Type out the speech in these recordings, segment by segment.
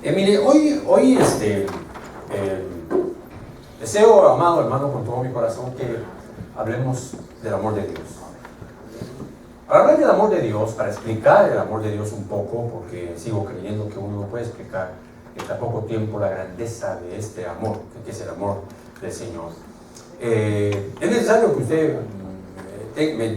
Mire, hoy deseo, amado hermano, con todo mi corazón que hablemos del amor de Dios. Para hablar del amor de Dios, para explicar el amor de Dios un poco, porque sigo creyendo que uno no puede explicar en tan poco tiempo la grandeza de este amor, que es el amor del Señor. Es necesario que usted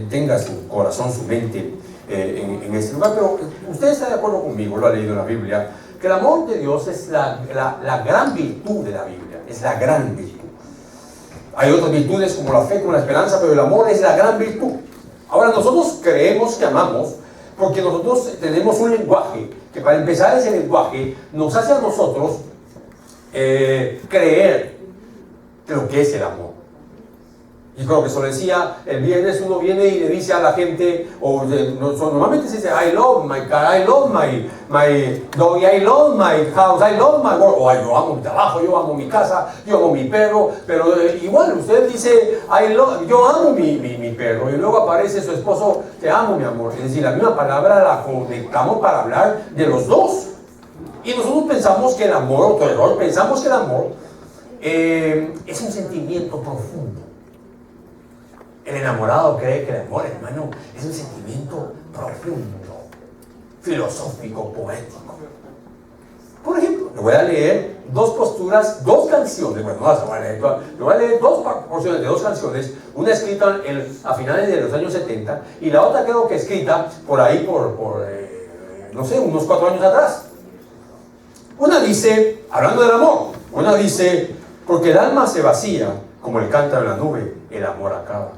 tenga su corazón, su mente en este lugar, pero usted está de acuerdo conmigo, lo ha leído en la Biblia, que el amor de Dios es la gran virtud de la Biblia, es la gran virtud. Hay otras virtudes como la fe, como la esperanza, pero el amor es la gran virtud. Ahora, nosotros creemos que amamos porque nosotros tenemos un lenguaje que, para empezar, ese lenguaje nos hace a nosotros creer de lo que es el amor. Y creo que eso lo decía el viernes, uno viene y le dice a la gente, normalmente se dice, I love my car, I love my dog, I love my house, I love my work, o yo amo mi trabajo, yo amo mi casa, yo amo mi perro, pero igual usted dice, yo amo mi perro, y luego aparece su esposo, te amo mi amor. Es decir, la misma palabra la conectamos para hablar de los dos. Y nosotros pensamos que el amor, otro error, pensamos que el amor es un sentimiento profundo. El enamorado cree que el amor, hermano, es un sentimiento profundo, filosófico, poético. Por ejemplo, le voy a leer dos canciones, bueno, no las voy a leer, le voy a leer dos porciones de dos canciones, una escrita a finales de los años 70 y la otra creo que escrita por ahí, no sé, unos 4 años atrás. Una dice, hablando del amor, una dice, porque el alma se vacía como el cántaro en la nube, el amor acaba.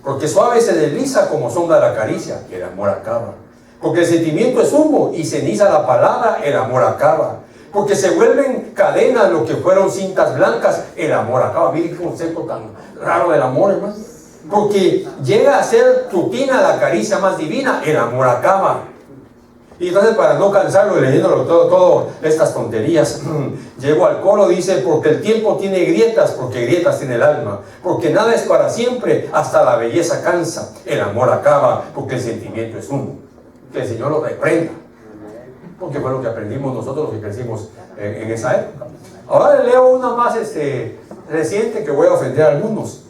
Porque suave se desliza como sombra la caricia, el amor acaba. Porque el sentimiento es humo y ceniza la palabra, el amor acaba. Porque se vuelven cadenas lo que fueron cintas blancas, el amor acaba. Mire qué concepto tan raro del amor, hermano. Porque llega a ser rutina la caricia más divina, el amor acaba. Y entonces, para no cansarlo leyéndolo todo estas tonterías, llego al coro, dice, porque el tiempo tiene grietas, porque grietas tiene el alma, porque nada es para siempre, hasta la belleza cansa, el amor acaba, porque el sentimiento es humo. Que el Señor lo reprenda, porque fue lo que aprendimos nosotros que crecimos en esa época. Ahora le leo una más reciente que voy a ofender a algunos.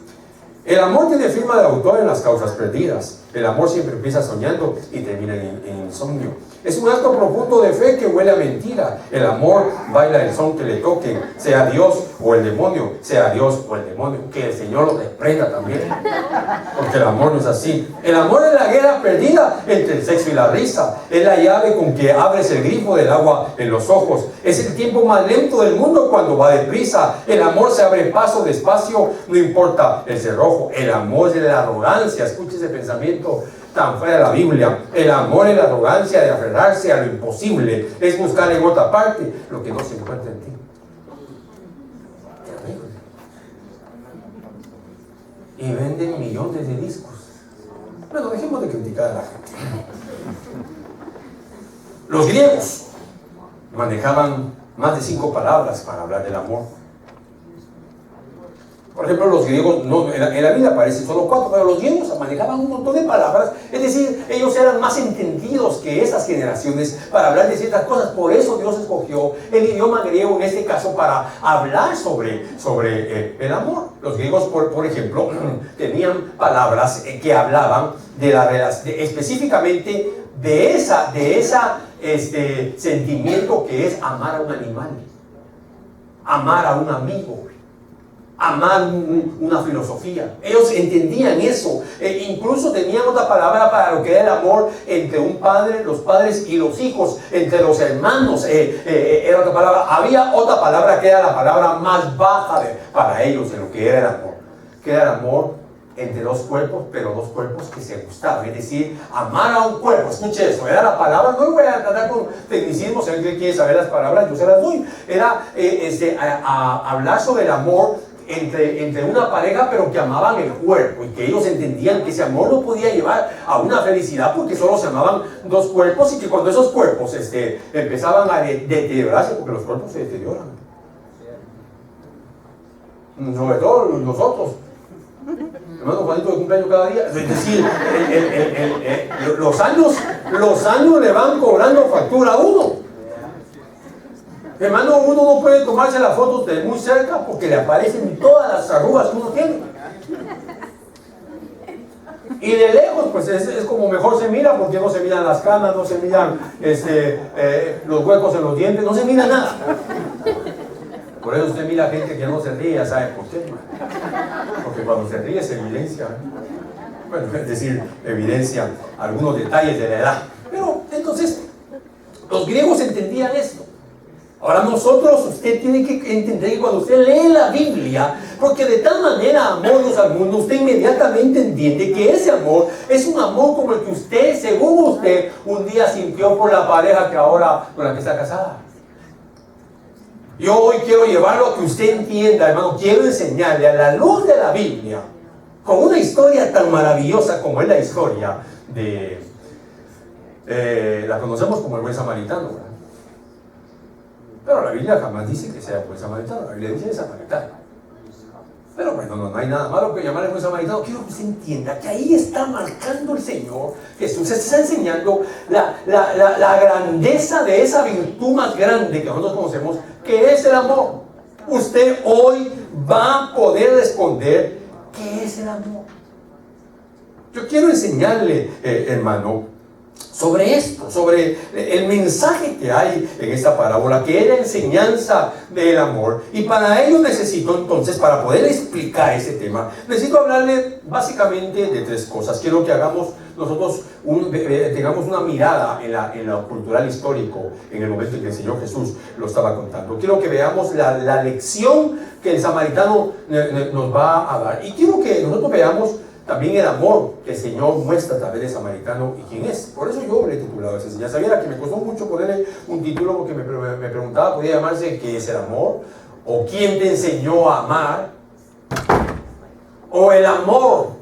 El amor tiene firma de autor en las causas perdidas. El amor siempre empieza soñando y termina en insomnio. Es un acto profundo de fe que huele a mentira. El amor baila el son que le toque, sea Dios o el demonio, sea Dios o el demonio. Que el Señor lo reprenda también, porque el amor no es así. El amor es la guerra perdida entre el sexo y la risa. Es la llave con que abres el grifo del agua en los ojos. Es el tiempo más lento del mundo cuando va deprisa. El amor se abre paso despacio, no importa el cerrojo. El amor es la arrogancia. Escuche ese pensamiento tan fuera de la Biblia. El amor es la arrogancia de aferrarse a lo imposible, es buscar en otra parte lo que no se encuentra en ti. Y venden millones de discos. Bueno, dejemos de criticar a la gente. Los griegos manejaban más de 5 palabras para hablar del amor. Por ejemplo, los griegos, en la Biblia aparecen solo 4, pero los griegos manejaban un montón de palabras. Es decir, ellos eran más entendidos que esas generaciones para hablar de ciertas cosas. Por eso Dios escogió el idioma griego en este caso para hablar sobre el amor. Los griegos, por ejemplo, tenían palabras que hablaban de la relación, específicamente de ese sentimiento que es amar a un animal, amar a un amigo, amar una filosofía. Ellos entendían eso. Incluso tenían otra palabra para lo que era el amor entre un padre, los padres y los hijos, entre los hermanos. Era otra palabra. Había otra palabra que era la palabra más baja para ellos en lo que era el amor, que era el amor entre dos cuerpos, pero dos cuerpos que se gustaban. Es decir, amar a un cuerpo. Escuche eso, era la palabra. No voy a tratar con tecnicismos. Si alguien quiere saber las palabras, yo se las doy. Era hablar sobre el amor entre una pareja, pero que amaban el cuerpo, y que ellos entendían que ese amor no podía llevar a una felicidad porque solo se amaban dos cuerpos, y que cuando esos cuerpos empezaban a deteriorarse, porque los cuerpos se deterioran, sobre todo nosotros, hermano Juanito de cumpleaños cada día, es decir, los años los años le van cobrando factura a uno. Hermano, uno no puede tomarse las fotos de muy cerca porque le aparecen todas las arrugas que uno tiene. Y de lejos, pues es como mejor se mira, porque no se miran las canas, no se miran los huecos en los dientes, no se mira nada. Por eso usted mira gente que no se ríe, ya sabe por qué. Porque cuando se ríe se evidencia, bueno, es decir, evidencia algunos detalles de la edad. Pero entonces, los griegos entendían esto. Ahora nosotros, usted tiene que entender que cuando usted lee la Biblia, porque de tal manera amó Dios al mundo, usted inmediatamente entiende que ese amor es un amor como el que usted, según usted, un día sintió por la pareja que ahora, con la que está casada. Yo hoy quiero llevarlo a que usted entienda, hermano, quiero enseñarle a la luz de la Biblia, con una historia tan maravillosa como es la historia de, la conocemos como el buen samaritano, ¿verdad? Pero la Biblia jamás dice que sea buen samaritano, la Biblia dice samaritano. Pero bueno, no hay nada malo que llamarle buen samaritano. Quiero que usted entienda que ahí está marcando el Señor Jesús, está enseñando la grandeza de esa virtud más grande que nosotros conocemos, que es el amor. Usted hoy va a poder responder qué es el amor. Yo quiero enseñarle, hermano, sobre esto, sobre el mensaje que hay en esta parábola, que es la enseñanza del amor. Y para ello necesito entonces, para poder explicar ese tema, necesito hablarle básicamente de tres cosas. Quiero que hagamos nosotros, tengamos una mirada en lo cultural histórico, en el momento en que el Señor Jesús lo estaba contando. Quiero que veamos la lección que el samaritano nos va a dar. Y quiero que nosotros veamos también el amor que el Señor muestra a través del samaritano y quién es. Por eso yo le he titulado esa enseñanza. Sabía que me costó mucho ponerle un título porque me preguntaba, ¿podía llamarse qué es el amor? ¿O quién te enseñó a amar? ¿O el amor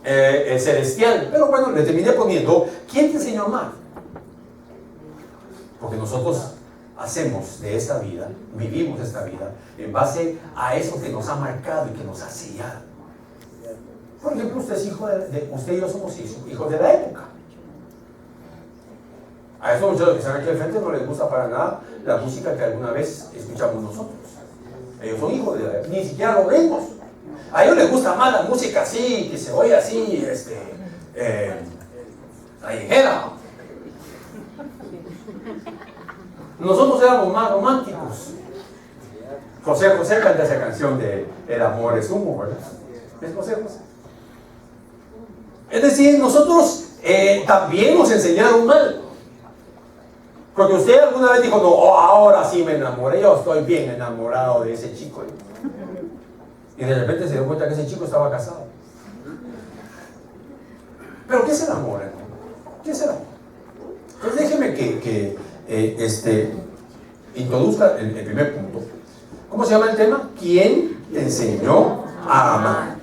el celestial? Pero bueno, le terminé poniendo, ¿quién te enseñó a amar? Porque nosotros hacemos de esta vida, vivimos esta vida en base a eso que nos ha marcado y que nos ha sellado. Por ejemplo, usted es hijo usted y yo somos hijos de la época. A esos muchachos que están aquí al frente no les gusta para nada la música que alguna vez escuchamos nosotros. Ellos son hijos de la época, ni siquiera lo vemos. A ellos les gusta más la música así, que se oye así, callejera. Nosotros éramos más románticos. José canta esa canción de El amor es humo, ¿verdad? ¿Es José? Es decir, nosotros también nos enseñaron mal. Porque usted alguna vez dijo, no, ahora sí me enamoré, yo estoy bien enamorado de ese chico. Y de repente se dio cuenta que ese chico estaba casado. Pero ¿qué es el amor, hermano? ¿Qué es el amor? Entonces déjeme que introduzca el primer punto. ¿Cómo se llama el tema? ¿Quién te enseñó a amar?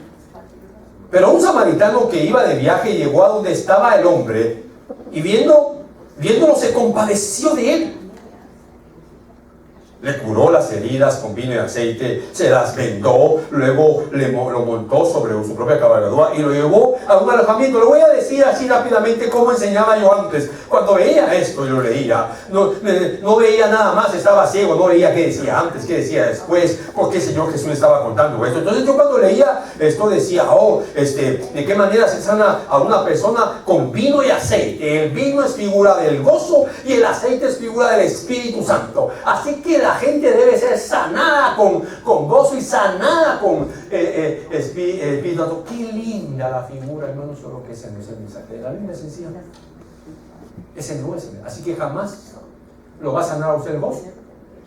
Pero un samaritano que iba de viaje llegó a donde estaba el hombre y viéndolo se compadeció de él. Le curó las heridas con vino y aceite, se las vendó, luego lo montó sobre su propia cabalgadura y lo llevó a un alojamiento. Le voy a decir así rápidamente cómo enseñaba yo antes. Cuando veía esto y lo leía, no veía nada más, estaba ciego, no veía qué decía antes, qué decía después, por qué el Señor Jesús estaba contando esto. Entonces yo cuando leía esto decía, ¿de qué manera se sana a una persona con vino y aceite? El vino es figura del gozo y el aceite es figura del Espíritu Santo. Así que la gente debe ser sanada con gozo y sanada con Espíritu Santo. Qué linda la figura, hermano, solo que ese no es el mensaje de la Biblia, sencilla. Ese no es. Así que jamás lo va a sanar a usted el gozo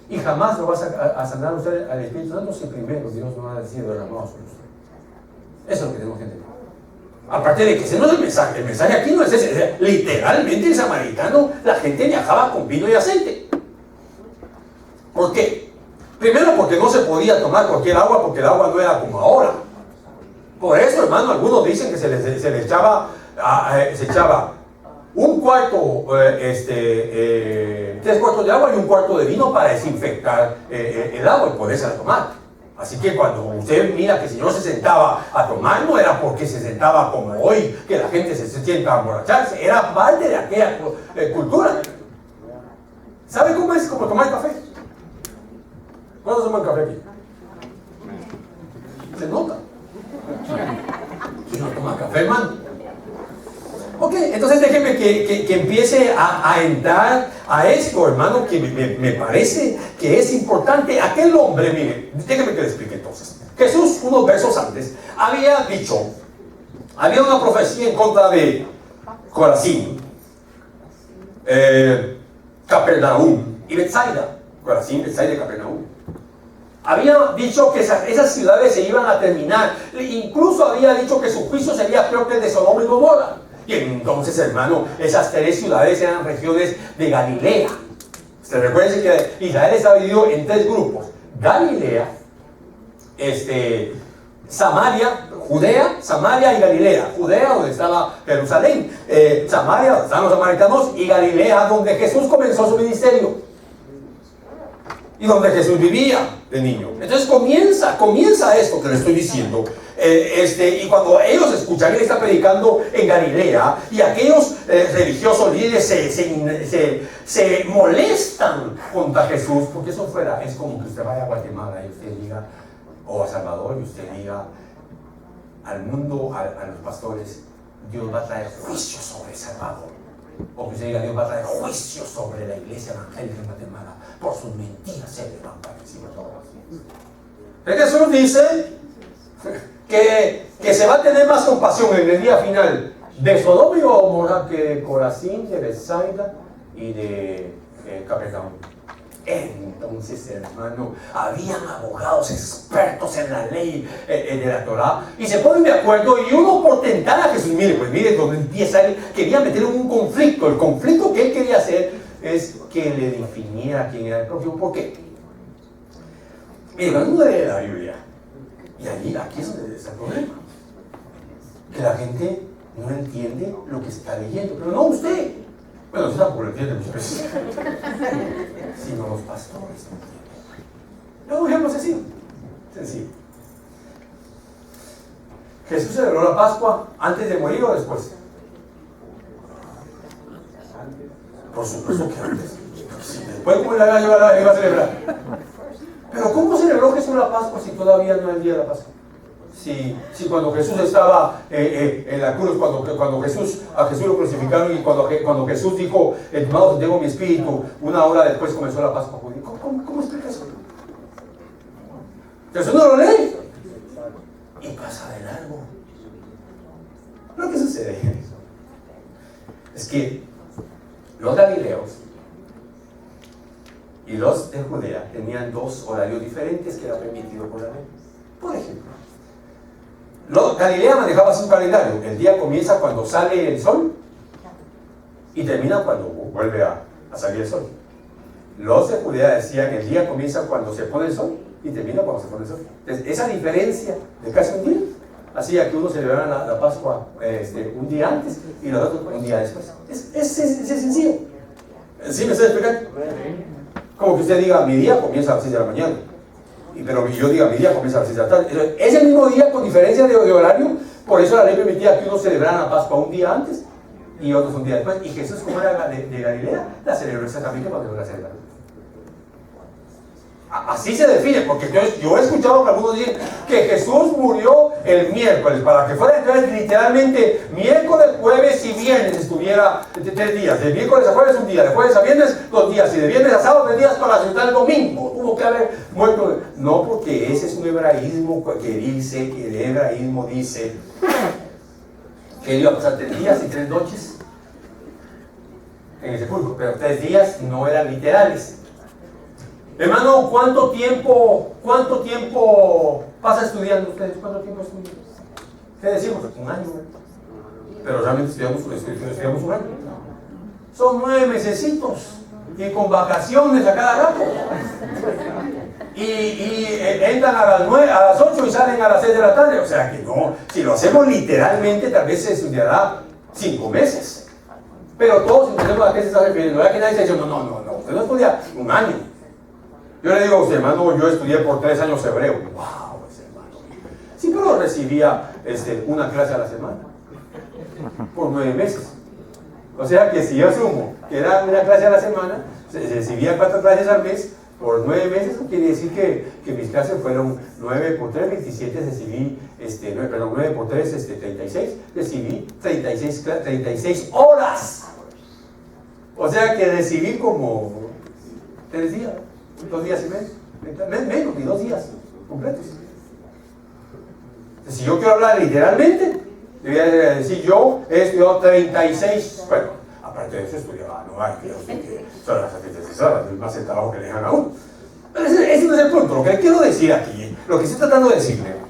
y jamás lo va a sanar a usted al Espíritu Santo si primero Dios no va a decir derramado sobre usted. Eso es lo que tenemos que entender. Aparte de que ese no es el mensaje aquí no es ese. Literalmente el samaritano, la gente viajaba con vino y aceite. ¿Por qué? Primero porque no se podía tomar cualquier agua, porque el agua no era como ahora. Por eso, hermano, algunos dicen que se le echaba un cuarto, 3 cuartos de agua y un cuarto de vino para desinfectar el agua y poderse tomar. Así que cuando usted mira que el Señor se sentaba a tomar, no era porque se sentaba como hoy, que la gente se sienta a emborracharse, era parte de aquella cultura. ¿Sabe cómo es? Como tomar café. ¿Cuándo toman café aquí? Se nota. Si no toma café, hermano. Ok, entonces déjenme que empiece a entrar a esto, hermano, que me parece que es importante. Aquel hombre, mire, déjenme que le explique entonces. Jesús, unos versos antes, había dicho, había una profecía en contra de Corazín, Capernaum y Betsaida. Corazín, Betsaida y Capernaum. Había dicho que esas ciudades se iban a terminar. Incluso había dicho que su juicio sería peor que el de Sodoma y Gomorra. Y entonces, hermano, esas tres ciudades eran regiones de Galilea. Se recuerden que Israel está dividido en tres grupos: Galilea, Samaria, Judea, Samaria y Galilea. Judea, donde estaba Jerusalén, Samaria, donde estaban los samaritanos, y Galilea, donde Jesús comenzó su ministerio y donde Jesús vivía de niño. Entonces comienza esto que le estoy diciendo. Y cuando ellos escuchan que él está predicando en Galilea, y aquellos religiosos líderes se molestan contra Jesús, porque eso fuera, es como que usted vaya a Guatemala y usted diga, o a Salvador, y usted diga al mundo, a los pastores, Dios va a traer juicio sobre Salvador. O que usted diga, Dios va a traer juicio sobre la iglesia evangélica en Guatemala. Por sus mentiras se levantan encima de todos. Jesús dice que se va a tener más compasión en el día final de Sodoma y Gomorra que de Corazín, de Betsaida y de Capernaum. Entonces, hermano, habían abogados expertos en la ley de la Torah y se ponen de acuerdo, y uno por tentar a Jesús, mire donde empieza él, quería meter un conflicto. El conflicto que él quería hacer es que le definiera quién era el prójimo. ¿Por qué? Mire, cuando uno lee la Biblia, y aquí es donde está el problema, que la gente no entiende lo que está leyendo, pero no usted. Bueno, usted tampoco lo entiende muchas veces, sino los pastores no entienden. Es un ejemplo sencillo. ¿Jesús celebró la Pascua antes de morir o después? Por supuesto que antes. Después, ¿cómo la iba a celebrar? Pero ¿cómo celebró Jesús la Pascua si todavía no es el día de la Pascua? Si cuando Jesús estaba en la cruz, cuando a Jesús lo crucificaron, y cuando Jesús dijo, en tu mano tengo mi espíritu, una hora después comenzó la Pascua judía. ¿Cómo explica eso? Jesús no lo lee y pasa de largo. Lo que sucede es que los galileos y los de Judea tenían dos horarios diferentes que era permitido por la ley. Por ejemplo, Galilea manejaba su calendario. El día comienza cuando sale el sol y termina cuando vuelve a salir el sol. Los de Judea decían que el día comienza cuando se pone el sol y termina cuando se pone el sol. Entonces, esa diferencia de casi un día hacía que uno celebrara la Pascua un día antes y los otros un día después. Es sencillo. ¿Sí me estoy explicando? Como que usted diga, mi día comienza a las 6 de la mañana. Pero yo diga, mi día comienza a las 6 de la tarde. Es el mismo día con diferencia de horario. Por eso la ley permitía que uno celebrara la Pascua un día antes y otros un día después. Y Jesús, como era de Galilea, la celebró exactamente cuando la celebraron. Así se define, porque yo he escuchado que algunos dicen que Jesús murió el miércoles, para que fuera entonces literalmente miércoles, jueves y viernes estuviera 3 días. De miércoles a jueves un día, de jueves a viernes 2 días, y de viernes a sábado 3 días para sentar el domingo. Tuvo que haber muerto. No, porque ese es un hebraísmo que dice, que el hebraísmo dice que iba a pasar 3 días y 3 noches en el sepulcro, pero 3 días no eran literales. Hermano, ¿cuánto tiempo pasa estudiando ustedes? ¿Cuánto tiempo estudian? ¿Qué decimos? Un año. Pero realmente estudiamos un año. Son 9 mesecitos y con vacaciones a cada rato. Y entran a las 8 y salen a las 6 de la tarde. O sea que no, si lo hacemos literalmente, tal vez se estudiará 5 meses. Pero todos entendemos a qué se está refiriendo. ¿Verdad que nadie está diciendo, no, usted no estudia un año? Yo le digo a usted, hermano, yo estudié por 3 años hebreo. ¡Wow! Ese hermano. Sí, pero recibía una clase a la semana. Por 9 meses. O sea que si yo asumo que era una clase a la semana, se recibía 4 clases al mes, por 9 meses, quiere decir que mis clases fueron 9 por 3, 27, recibí, 9 por 3, 36, recibí 36 horas. O sea que recibí como 3 días, 2 días y medio, menos ni 2 días completos. Si yo quiero hablar literalmente, debía decir yo he estudiado 36, bueno, aparte de eso estudiaba, no hay que son las 36 horas, es más el trabajo que le dejan a uno. Pero ese no es el punto, lo que le quiero decir aquí, lo que estoy tratando de decirle.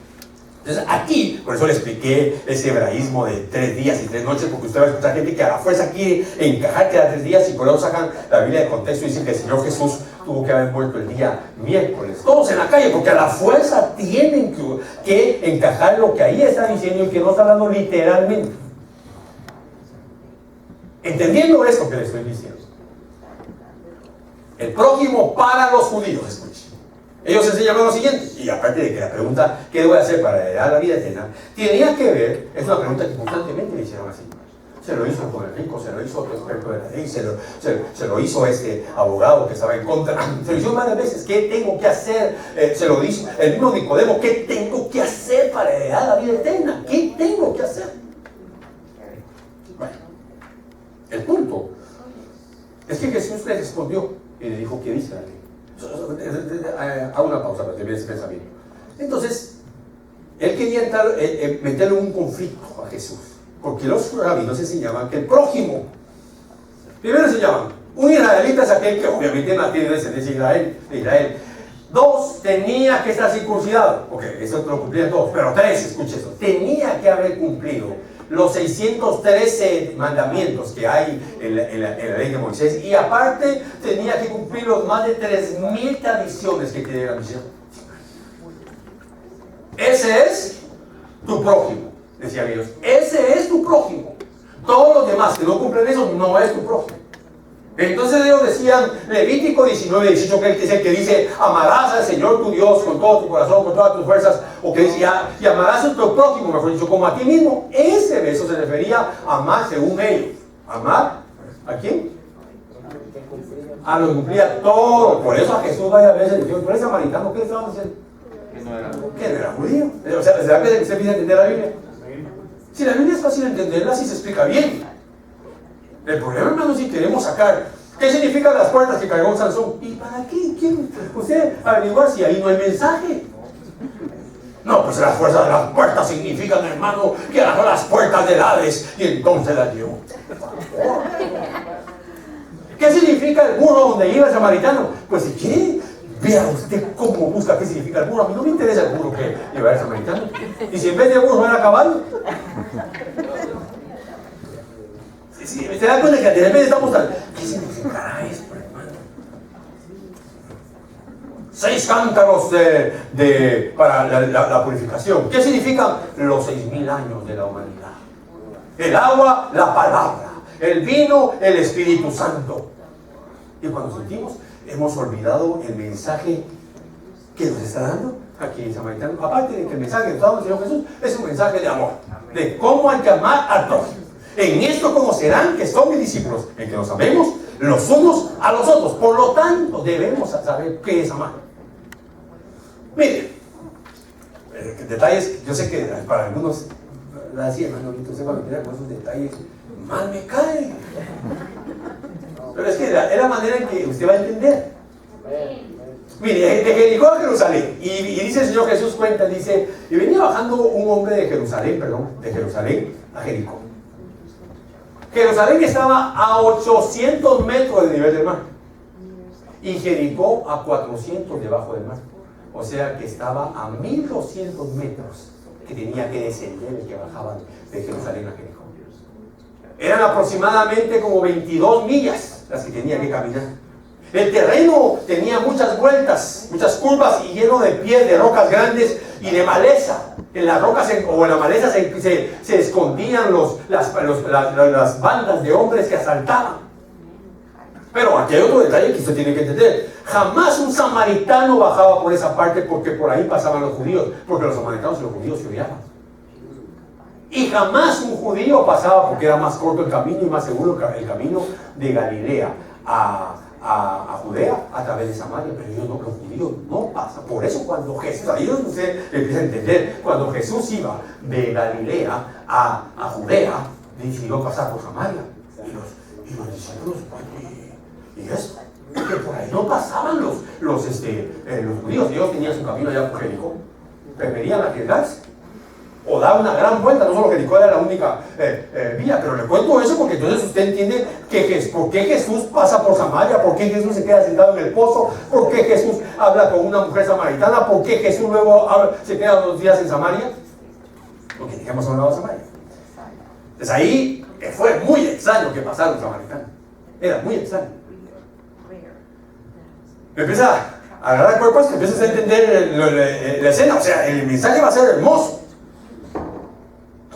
Entonces aquí, por eso le expliqué ese hebraísmo de 3 días y 3 noches, porque usted va a escuchar gente que a la fuerza quiere encajar que era 3 días y por eso sacan la Biblia de contexto y dicen que el Señor Jesús tuvo que haber muerto el día miércoles. Todos en la calle, porque a la fuerza tienen que encajar lo que ahí está diciendo y que no está hablando literalmente. Entendiendo esto que le estoy diciendo. El prójimo para los judíos, escuchen. Ellos enseñaban lo siguiente, y aparte de que la pregunta, ¿qué debo hacer para heredar la vida eterna? Tenía que ver, es una pregunta que constantemente le hicieron así. Se lo hizo con el rico, se lo hizo otro experto de la ley, se lo hizo este abogado que estaba en contra, se lo hizo varias veces. ¿Qué tengo que hacer? Se lo hizo el mismo Nicodemo, ¿qué tengo que hacer para heredar la vida eterna? ¿Qué tengo que hacer? Bueno, el punto es que Jesús le respondió y le dijo, ¿qué dice la ley? Hago una pausa para terminar ese pensamiento. Entonces, él quería meterle un conflicto a Jesús, porque los rabinos enseñaban que el prójimo, primero enseñaban, un israelita es aquel que obviamente no tiene descendencia de Israel. 2, tenía que estar circuncidado, ok, eso lo cumplían todos, pero 3, escuche eso, tenía que haber cumplido los 613 mandamientos que hay en la ley de Moisés, y aparte tenía que cumplir los más de 3000 tradiciones que tiene la misión. Ese es tu prójimo, decían ellos. Ese es tu prójimo. Todos los demás que no cumplen eso no es tu prójimo. Entonces ellos decían, Levítico 19, 18, que es el que dice, amarás al Señor tu Dios con todo tu corazón, con todas tus fuerzas, o que decía, y amarás a tu prójimo, mejor dicho, como a ti mismo. Ese verso se refería a amar según ellos. ¿Amar? ¿A quién? A lo que cumplía todo. Por eso a Jesús varias veces le dijo, tú eres samaritano, ¿qué le estaban diciendo? Que no era judío. O sea, ¿será que usted empieza a entender la Biblia? Si la Biblia es fácil de entenderla, si se explica bien. El problema, hermano, si queremos sacar qué significan las puertas que cargó Sansón. ¿Y para qué? ¿Quién? Usted averiguar si ahí no hay mensaje. No, pues las fuerzas de las puertas significan, hermano, que eran las puertas del Hades y entonces las llevó. ¿Qué significa el burro donde iba el samaritano? Pues si quiere, vea usted cómo busca qué significa el burro. A mí no me interesa el burro que lleva el samaritano. Y si en vez de burro era caballo. Si se da cuenta que de repente estamos tan... ¿Qué significará esto, hermano? 6 cántaros para la purificación. ¿Qué significan los 6000 años de la humanidad? El agua, la palabra. El vino, el Espíritu Santo. Y cuando sentimos, hemos olvidado el mensaje que nos está dando aquí en Samaritano. Aparte de que el mensaje que nos está dando el Señor Jesús es un mensaje de amor. De cómo hay que amar al prójimo. En esto conocerán que son mis discípulos, en que nos amemos los unos a los otros. Por lo tanto, debemos saber qué es amar. Miren, detalles, yo sé que para algunos, así hermano, entonces cuando miran con esos detalles, mal me caen. Pero es que es la manera en que usted va a entender. Mire, de Jericó a Jerusalén, y dice el Señor Jesús, cuenta, dice, y venía bajando un hombre de Jerusalén a Jericó. Jerusalén estaba a 800 metros del nivel del mar y Jericó a 400 debajo del mar. O sea que estaba a 1200 metros que tenía que descender el que bajaba de Jerusalén a Jericó. Eran aproximadamente como 22 millas las que tenía que caminar. El terreno tenía muchas vueltas, muchas curvas y lleno de pies, de rocas grandes y de maleza. En las rocas o en la maleza se escondían las bandas de hombres que asaltaban. Pero aquí hay otro detalle que usted tiene que entender. Jamás un samaritano bajaba por esa parte porque por ahí pasaban los judíos, porque los samaritanos y los judíos se odiaban. Y jamás un judío pasaba porque era más corto el camino y más seguro el camino de Galilea a Judea a través de Samaria. Pero ellos no, los judíos no pasan. Por eso cuando Jesús, ahí usted empieza a entender, cuando Jesús iba de Galilea a Judea, decidió pasar por Samaria. Y los discípulos, ¿y esto? Que por ahí no pasaban los judíos. Ellos tenían su camino allá por Jericó. Preferían arriesgarse o dar una gran vuelta. No solo Jericó era la única vía, pero le cuento eso porque entonces usted entiende por qué Jesús pasa por Samaria, por qué Jesús se queda sentado en el pozo, por qué Jesús habla con una mujer samaritana, por qué Jesús luego se queda 2 días en Samaria, porque dejemos a un lado de Samaria. Entonces ahí fue muy extraño que pasara un samaritano. Era muy extraño. Empieza a agarrar cuerpos, empiezas a entender la escena. O sea, el mensaje va a ser hermoso.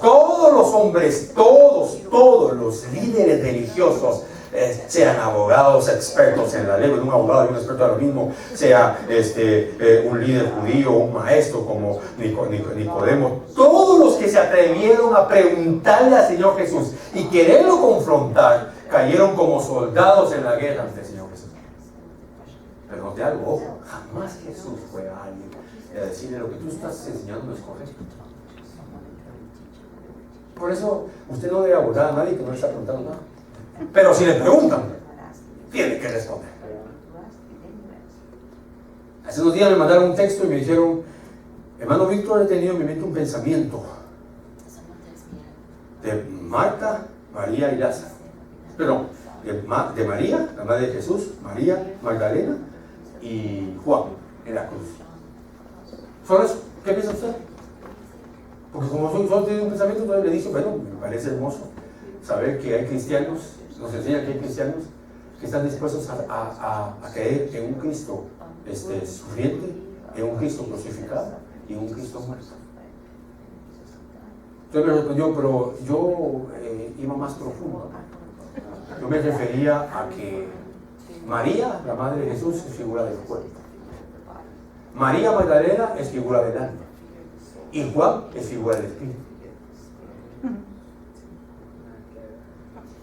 Todos los hombres, todos los líderes religiosos, sean abogados expertos en la ley, un abogado y un experto de lo mismo, sea un líder judío, un maestro como Nicodemo, todos los que se atrevieron a preguntarle al Señor Jesús y quererlo confrontar, cayeron como soldados en la guerra ante el Señor Jesús. Pero note algo, ojo, jamás Jesús fue a alguien a decirle: lo que tú estás enseñando no es correcto. Por eso usted no debe abordar a nadie que no le está preguntando nada. Pero si le preguntan, tiene que responder. Hace unos días me mandaron un texto y me dijeron: hermano Víctor, he tenido en mi mente un pensamiento de Marta, María y Lázaro. Perdón, de María, la madre de Jesús, María Magdalena y Juan en la cruz. ¿Solo eso? ¿Qué piensa usted? Porque como solo tiene un pensamiento, entonces le dice: bueno, me parece hermoso saber que hay cristianos, nos enseña que hay cristianos que están dispuestos a creer en un Cristo sufriente, en un Cristo crucificado y en un Cristo muerto. Entonces me respondió: pero yo iba más profundo. Yo me refería a que María, la madre de Jesús, es figura del cuerpo. María Magdalena es figura del alma. Y Juan es figura del espíritu.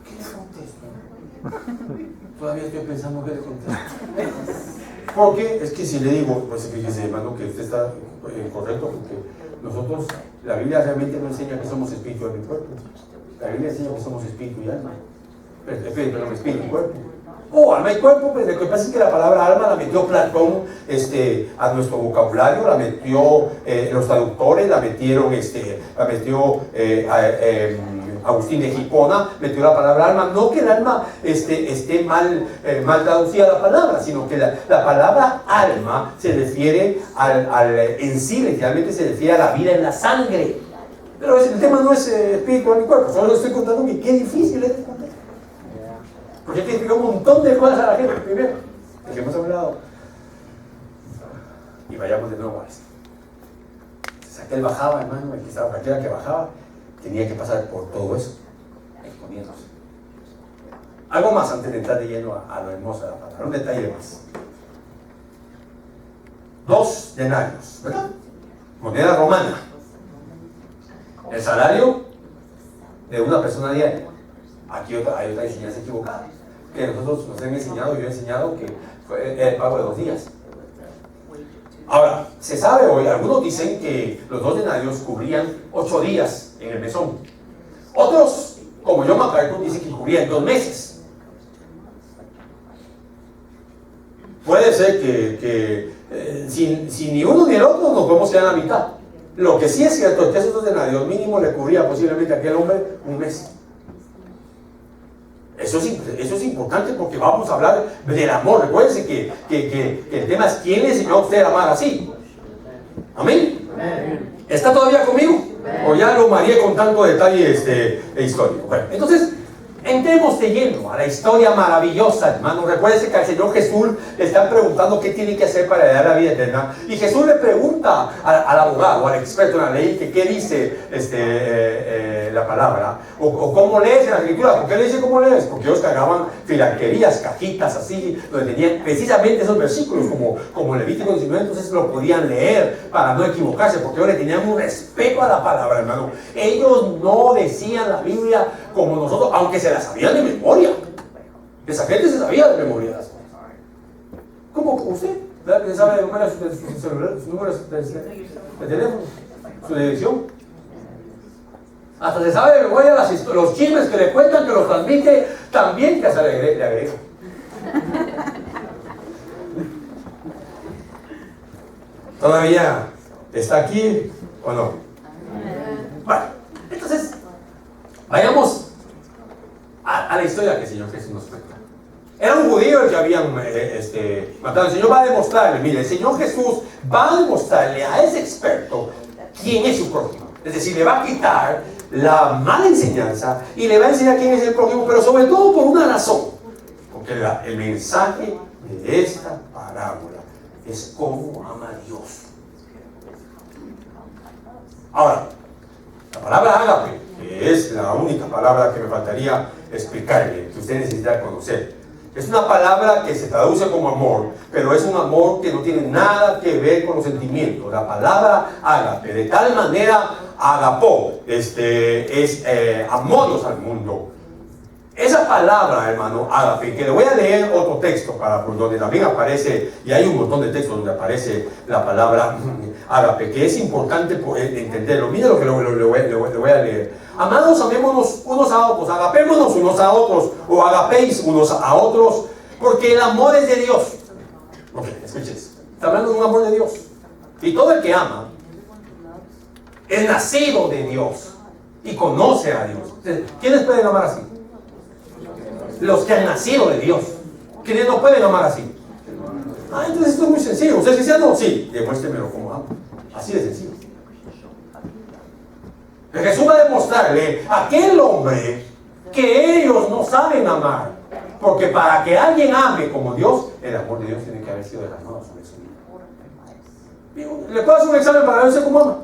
¿Qué le contesto? Todavía estoy pensando qué le contesto. Porque es que si le digo, pues fíjese, hermano, que usted está correcto, porque nosotros, la Biblia realmente no enseña que somos espíritu y cuerpo. La Biblia enseña que somos espíritu y alma. Perdón, espíritu y cuerpo. Alma y cuerpo, pues lo que pasa es que la palabra alma la metió Platón a nuestro vocabulario, la metió los traductores, la metió Agustín de Hipona, metió la palabra alma. No que el alma esté mal traducida la palabra, sino que la palabra alma se refiere en sí, literalmente se refiere a la vida en la sangre. Pero el tema no es espíritu, alma y cuerpo, solo estoy contando que qué difícil es responder. Porque hay que explicar un montón de cosas a la gente primero. Dejemos a un lado y vayamos de nuevo a esto. Entonces aquel bajaba, hermano, cualquiera que bajaba tenía que pasar por todo eso, exponiéndose. Algo más antes de entrar de lleno a lo hermoso de la palabra, un detalle más. 2 denarios, ¿verdad? Moneda romana. El salario de una persona diaria. Aquí hay otra enseñanza equivocada, que nosotros nos han enseñado, yo he enseñado que fue el pago de 2 días. Ahora, se sabe hoy, algunos dicen que los 2 denarios cubrían 8 días en el mesón. Otros, como John MacArthur, dicen que cubrían 2 meses. Puede ser que si ni uno ni el otro nos podemos quedar a la mitad. Lo que sí es cierto es que esos 2 denarios mínimo le cubría posiblemente a aquel hombre un mes. Eso es importante porque vamos a hablar del amor. Recuérdense que el tema es: ¿quién le enseñó a usted a amar así? ¿Amén? ¿Está todavía conmigo? ¿O ya lo mareé con tanto detalle histórico? Bueno, entonces, en entremos de lleno a la historia maravillosa, hermano. Recuérdense que al Señor Jesús le están preguntando qué tiene que hacer para heredar la vida eterna. Y Jesús le pregunta al abogado, al experto en la ley, que qué dice la palabra, o cómo lees en la escritura. ¿Por qué le dice cómo lees? Porque ellos cargaban filanquerías, cajitas así, donde tenían precisamente esos versículos, como Levítico 19, entonces lo podían leer para no equivocarse, porque ellos le tenían un respeto a la palabra, hermano. Ellos no decían la Biblia como nosotros, aunque se la sabían de memoria. Esa gente se sabía de memoria las cosas. ¿Cómo usted? ¿Verdad que se sabe de memoria su número de teléfono? ¿Su dirección? Hasta se sabe de memoria los chismes que le cuentan, que los transmite, también que hasta le agrega. ¿Todavía está aquí o no? Bueno, entonces, vayamos a la historia que el Señor Jesús nos cuenta. Era un judío el que habían matado. El Señor va a demostrarle, mire, el Señor Jesús va a demostrarle a ese experto quién es su prójimo. Es decir, le va a quitar la mala enseñanza y le va a enseñar quién es el prójimo, pero sobre todo por una razón. Porque el mensaje de esta parábola es cómo ama a Dios. Ahora, la palabra ágape, que es la única palabra que me faltaría explicarle, que usted necesita conocer, es una palabra que se traduce como amor, pero es un amor que no tiene nada que ver con los sentimientos. La palabra ágape, de tal manera agapó, es amornos al mundo. Esa palabra, hermano, ágape, que le voy a leer otro texto donde también aparece, y hay un montón de textos donde aparece la palabra ágape, que es importante entenderlo. Mire lo que le voy a leer. Amados, amémonos unos a otros, agapémonos unos a otros, o agapéis unos a otros, porque el amor es de Dios. Ok, escuches, está hablando de un amor de Dios. Y todo el que ama es nacido de Dios y conoce a Dios. ¿Quiénes pueden amar así? Los que han nacido de Dios. ¿Quiénes no pueden amar así? Entonces esto es muy sencillo. ¿Usted es cristiano? Sí, demuéstremelo como amo. Así de sencillo. Jesús va a demostrarle a aquel hombre que ellos no saben amar. Porque para que alguien ame como Dios, el amor de Dios tiene que haber sido derramado sobre su vida. ¿Le puedo hacer un examen para ver cómo ama?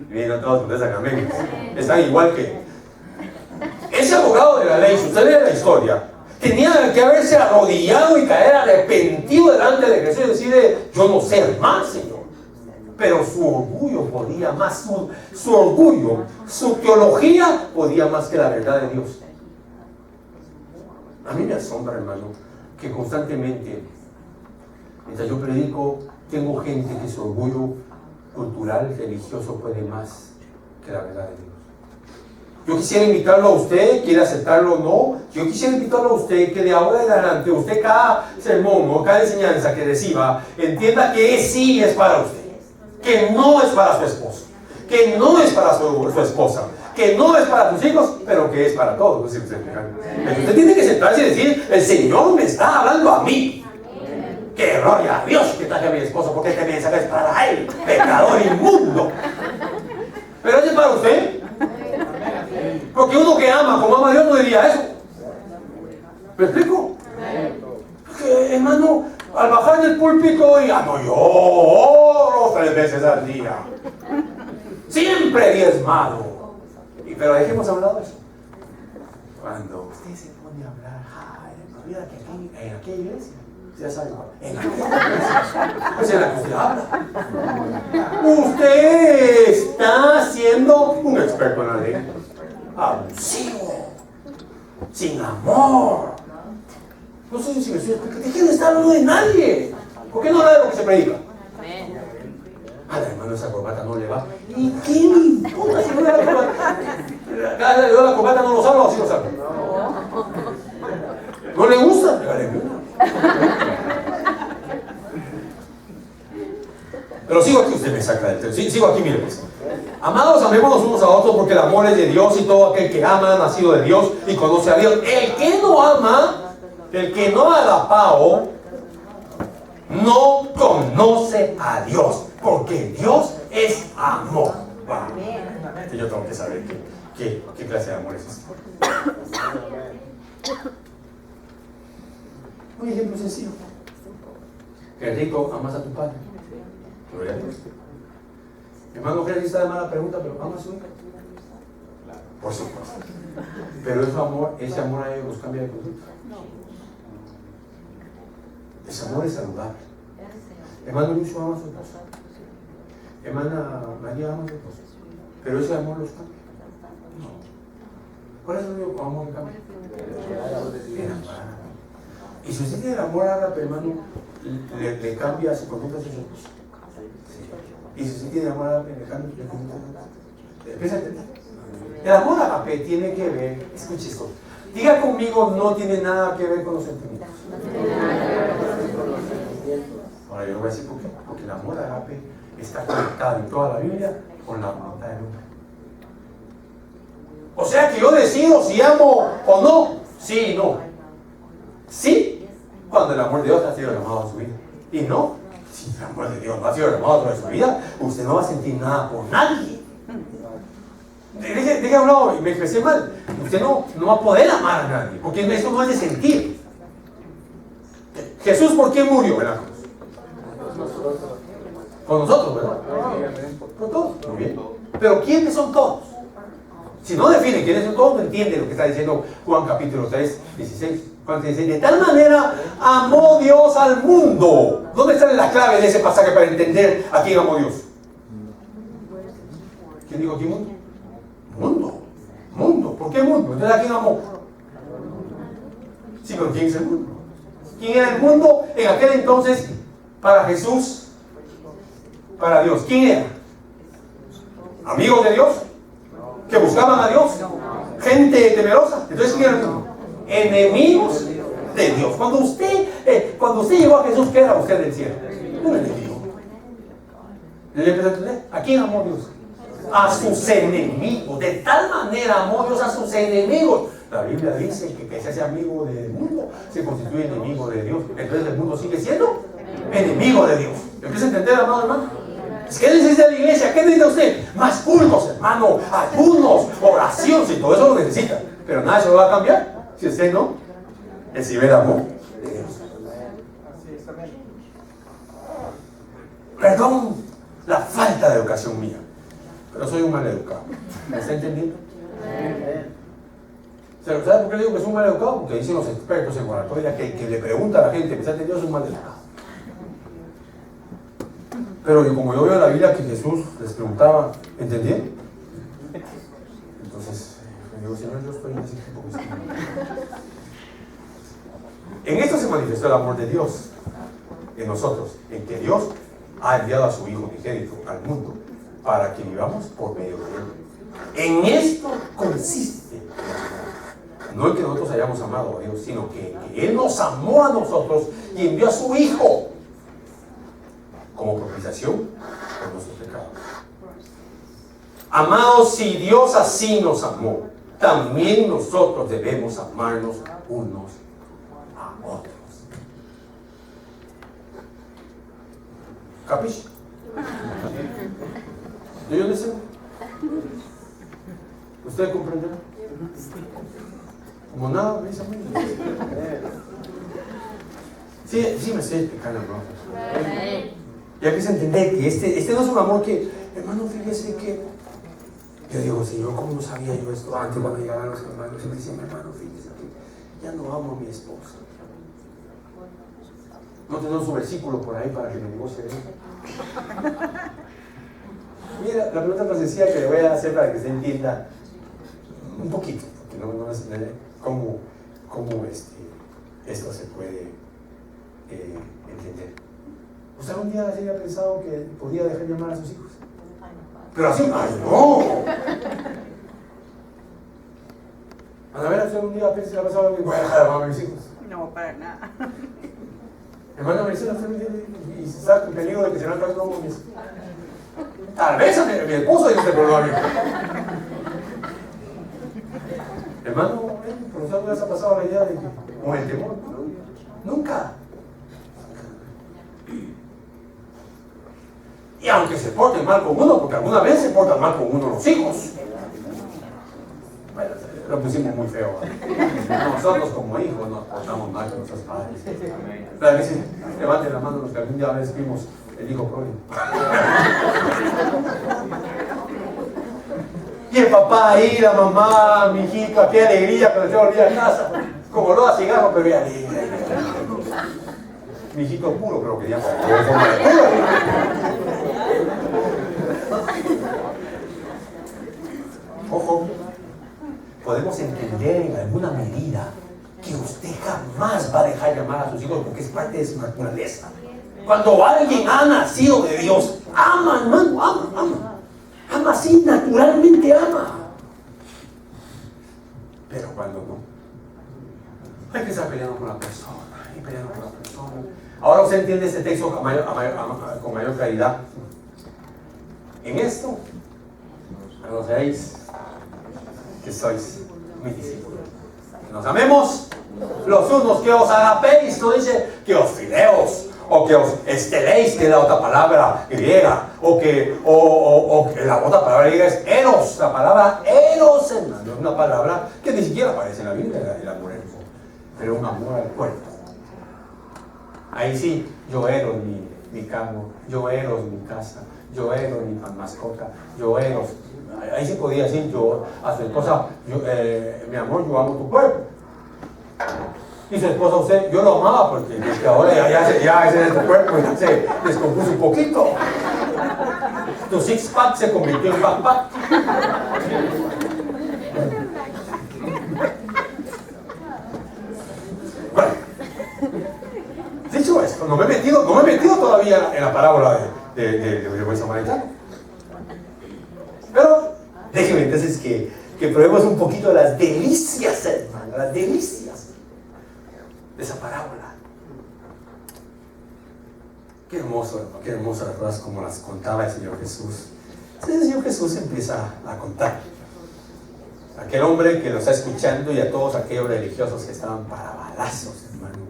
Bien, todos ustedes amén. Están igual que ese abogado de la ley. Si usted lee la historia, tenía que haberse arrodillado y caer arrepentido delante de Jesús y decirle: yo no sé más, Señor. Pero su orgullo podía más, su orgullo, su teología podía más que la verdad de Dios. A mí me asombra, hermano, que constantemente, mientras yo predico, tengo gente que su orgullo cultural, religioso puede más que la verdad de Dios. Yo quisiera invitarlo a usted, quiere aceptarlo o no, yo quisiera invitarlo a usted que de ahora en adelante, usted cada sermón o cada enseñanza que reciba, entienda que sí es para usted. Que no es para su esposo, que no es para su esposa, que no es para sus hijos, pero que es para todos. Usted tiene que sentarse y decir: el Señor me está hablando a mí. ¡Qué gloria a Dios que traje a mi esposo! Porque este mensaje es para él, pecador inmundo. Pero es para usted. Porque uno que ama como ama a Dios no diría eso. ¿Me explico? Porque, hermano, al bajar del púlpito y yo oro 3 veces al día, siempre diezmado. Pero dejemos hablar de eso. Cuando usted se pone a hablar, mira que aquí, en aquella iglesia, ya sabe, en aquella iglesia, pues en la que usted habla, usted está siendo un experto en la ley, abusivo, sin amor. No sé si me estoy explicando. ¿De quién está hablando? De nadie. ¿Por qué no habla de lo que se predica? Hermano, esa corbata no le va. ¿Y qué me importa si no le da la corbata? La corbata no lo sabe o así lo sabe. ¿No le gusta? Regale una. Pero sigo aquí, usted me saca del tema. Sigo aquí, mire pues. Amados, amémonos unos a otros, porque el amor es de Dios, y todo aquel que ama ha nacido de Dios y conoce a Dios. El que no ama, el que no ha agapao, no conoce a Dios, porque Dios es amor. yo tengo que saber qué clase de amor es este. Un ejemplo sencillo. Enrico, ¿amas a tu padre? Gloria a Dios. Hermano, Freddy está de mala pregunta, pero ¿ama a su hijo? Por supuesto. Pero ese amor a ellos los cambia de conducta. Ese amor es saludable. Hermano Lucio ama a su esposa. Hermana María ama a su esposa. Pero ese amor los cambia. No. ¿Cuál es el único amor que cambia? El amor. Y si usted tiene el amor ágape, hermano, le cambia su conducta a sus esposa. Y si usted tiene el amor ágape, le cambia su conducta a sus esposa. ¿Empieza a entender? El amor ágape tiene que ver, escuche esto, diga conmigo, no tiene nada que ver con los sentimientos. Ahora yo lo voy a decir por qué. Porque el amor ágape está conectado en toda la Biblia con la voluntad del hombre. O sea que yo decido si amo o no. Sí y no. Sí, cuando el amor de Dios ha sido derramado en su vida. Y no, si el amor de Dios no ha sido derramado en su vida, usted no va a sentir nada por nadie. Dije a un lado, y me expresé mal, usted no va a poder amar a nadie, porque eso no es de sentir. Jesús, ¿por qué murió, verdad? Con nosotros, ¿verdad? Con todos, muy bien. Pero ¿quiénes son todos? Si no define quiénes son todos, no entiende lo que está diciendo Juan capítulo 3, 16. Juan dice, de tal manera amó Dios al mundo. ¿Dónde está la clave de ese pasaje para entender a quién amó Dios? ¿Quién dijo aquí mundo? Mundo. ¿Por qué mundo? Entonces, ¿a quién amó? Sí, pero ¿quién es el mundo? ¿Quién era el mundo en aquel entonces para Jesús? Para Dios. ¿Quién era? ¿Amigos de Dios? ¿Que buscaban a Dios? ¿Gente temerosa? Entonces, ¿quién era el mundo? Enemigos de Dios. Cuando usted llegó a Jesús, ¿qué era usted del cielo? Un enemigo. ¿Le empezó a entender? ¿A quién amó Dios? A sus enemigos. De tal manera amó Dios a sus enemigos. La Biblia dice que se hace amigo del mundo, se constituye enemigo de Dios. Entonces el mundo sigue siendo enemigo de Dios. ¿Empieza a entender, amado hermano? ¿Qué necesita la iglesia? ¿Qué necesita usted? Más cultos, hermano, ayunos, oración, si todo eso lo necesita. Pero nada, eso lo va a cambiar si usted no recibe el amor de Dios. Perdón la falta de educación mía, pero soy un mal educado. ¿Me está entendiendo? ¿Sabe por qué le digo que soy un mal educado? Porque dicen los expertos en oratoria que le pregunta a la gente, ¿me está entendiendo? Es un mal educado. Pero como yo veo en la Biblia que Jesús les preguntaba, ¿entendieron? Entonces, me digo, Señor, yo estoy en ese tipo de Señor. En esto se manifestó el amor de Dios en nosotros, en que Dios ha enviado a su Hijo unigénito al mundo para que vivamos por medio de Él. En esto consiste el amor. No en que nosotros hayamos amado a Dios, sino que Él nos amó a nosotros y envió a su Hijo como propiciación por nuestros pecados. Amados, si Dios así nos amó, también nosotros debemos amarnos unos a otros. ¿Capiche? ¿Do you understand? ¿Usted comprenderá? Como nada, me dice a mí. Sí me estoy explicando, ¿no? Y hay que entender que este no es un amor que, hermano, fíjese que yo digo, Señor, ¿cómo no sabía yo esto antes cuando llegaban los hermanos? Y me dicen, hermano, fíjese que ya no amo a mi esposa. No tenemos un versículo por ahí para que me negocie eso. Mira, la pregunta nos decía que le voy a hacer para que se entienda un poquito, porque no es cómo esto se puede entender. ¿Usted algún día había pensado que podía dejar de amar a sus hijos? Pero así, ¡ay, no! A ver, ¿usted algún día ha pensado que voy a dejar de amar a mis hijos? No, para nada. Hermana Maricela, ¿usted y se está en peligro de que se me acabe con mis... Tal vez a mi esposo dice este problema a mí. Hermano, ¿por usted no les ha pasado la idea de que, con el temor? Nunca. Y aunque se porten mal con uno, porque alguna vez se portan mal con uno los hijos, Lo pusimos muy feo. Nosotros como hijos nos portamos mal con nuestros padres. ¿Verdad que sí? Levanten la mano los que algún día les vimos el hijo pródigo. Y el papá ahí, la mamá, mi hijito, qué alegría cuando yo volví a casa. Como lo da cigarro, pero ya alegre. Mi hijito puro, pero que ya ojo, podemos entender en alguna medida que usted jamás va a dejar llamar a sus hijos porque es parte de su naturaleza. Cuando alguien ha nacido de Dios, ama, hermano, ama. Ama así, naturalmente ama. Pero cuando no, hay que estar peleando con la persona. Ahora usted entiende este texto con mayor claridad. En esto, conocéis que sois mis discípulos. Que nos amemos los unos, que os agapéis, no dice que os fideos, o que os esteléis, que es la otra palabra griega, o que la otra palabra griega es eros. La palabra eros, hermano, es una palabra que ni siquiera aparece en la Biblia, el amor eros, pero un amor al cuerpo. Ahí sí, yo eros mi carro, yo eros mi casa, yo eros mi mascota, yo eros. Ahí sí podía decir yo a su esposa, mi amor, yo amo tu cuerpo. Y su esposa, usted, yo lo amaba porque desde ahora ya ese cuerpo ya se descompuso un poquito. Tu six-pack se convirtió en backpack. Bueno, dicho esto, no me he metido todavía en la parábola de buen samaritano. Pero déjenme entonces que probemos un poquito de las delicias, hermano, las delicias de esa parábola. Qué hermoso, qué hermosas las cosas como las contaba el Señor Jesús. Entonces el Señor Jesús empieza a contar. Aquel hombre que lo está escuchando y a todos aquellos religiosos que estaban para balazos, hermano,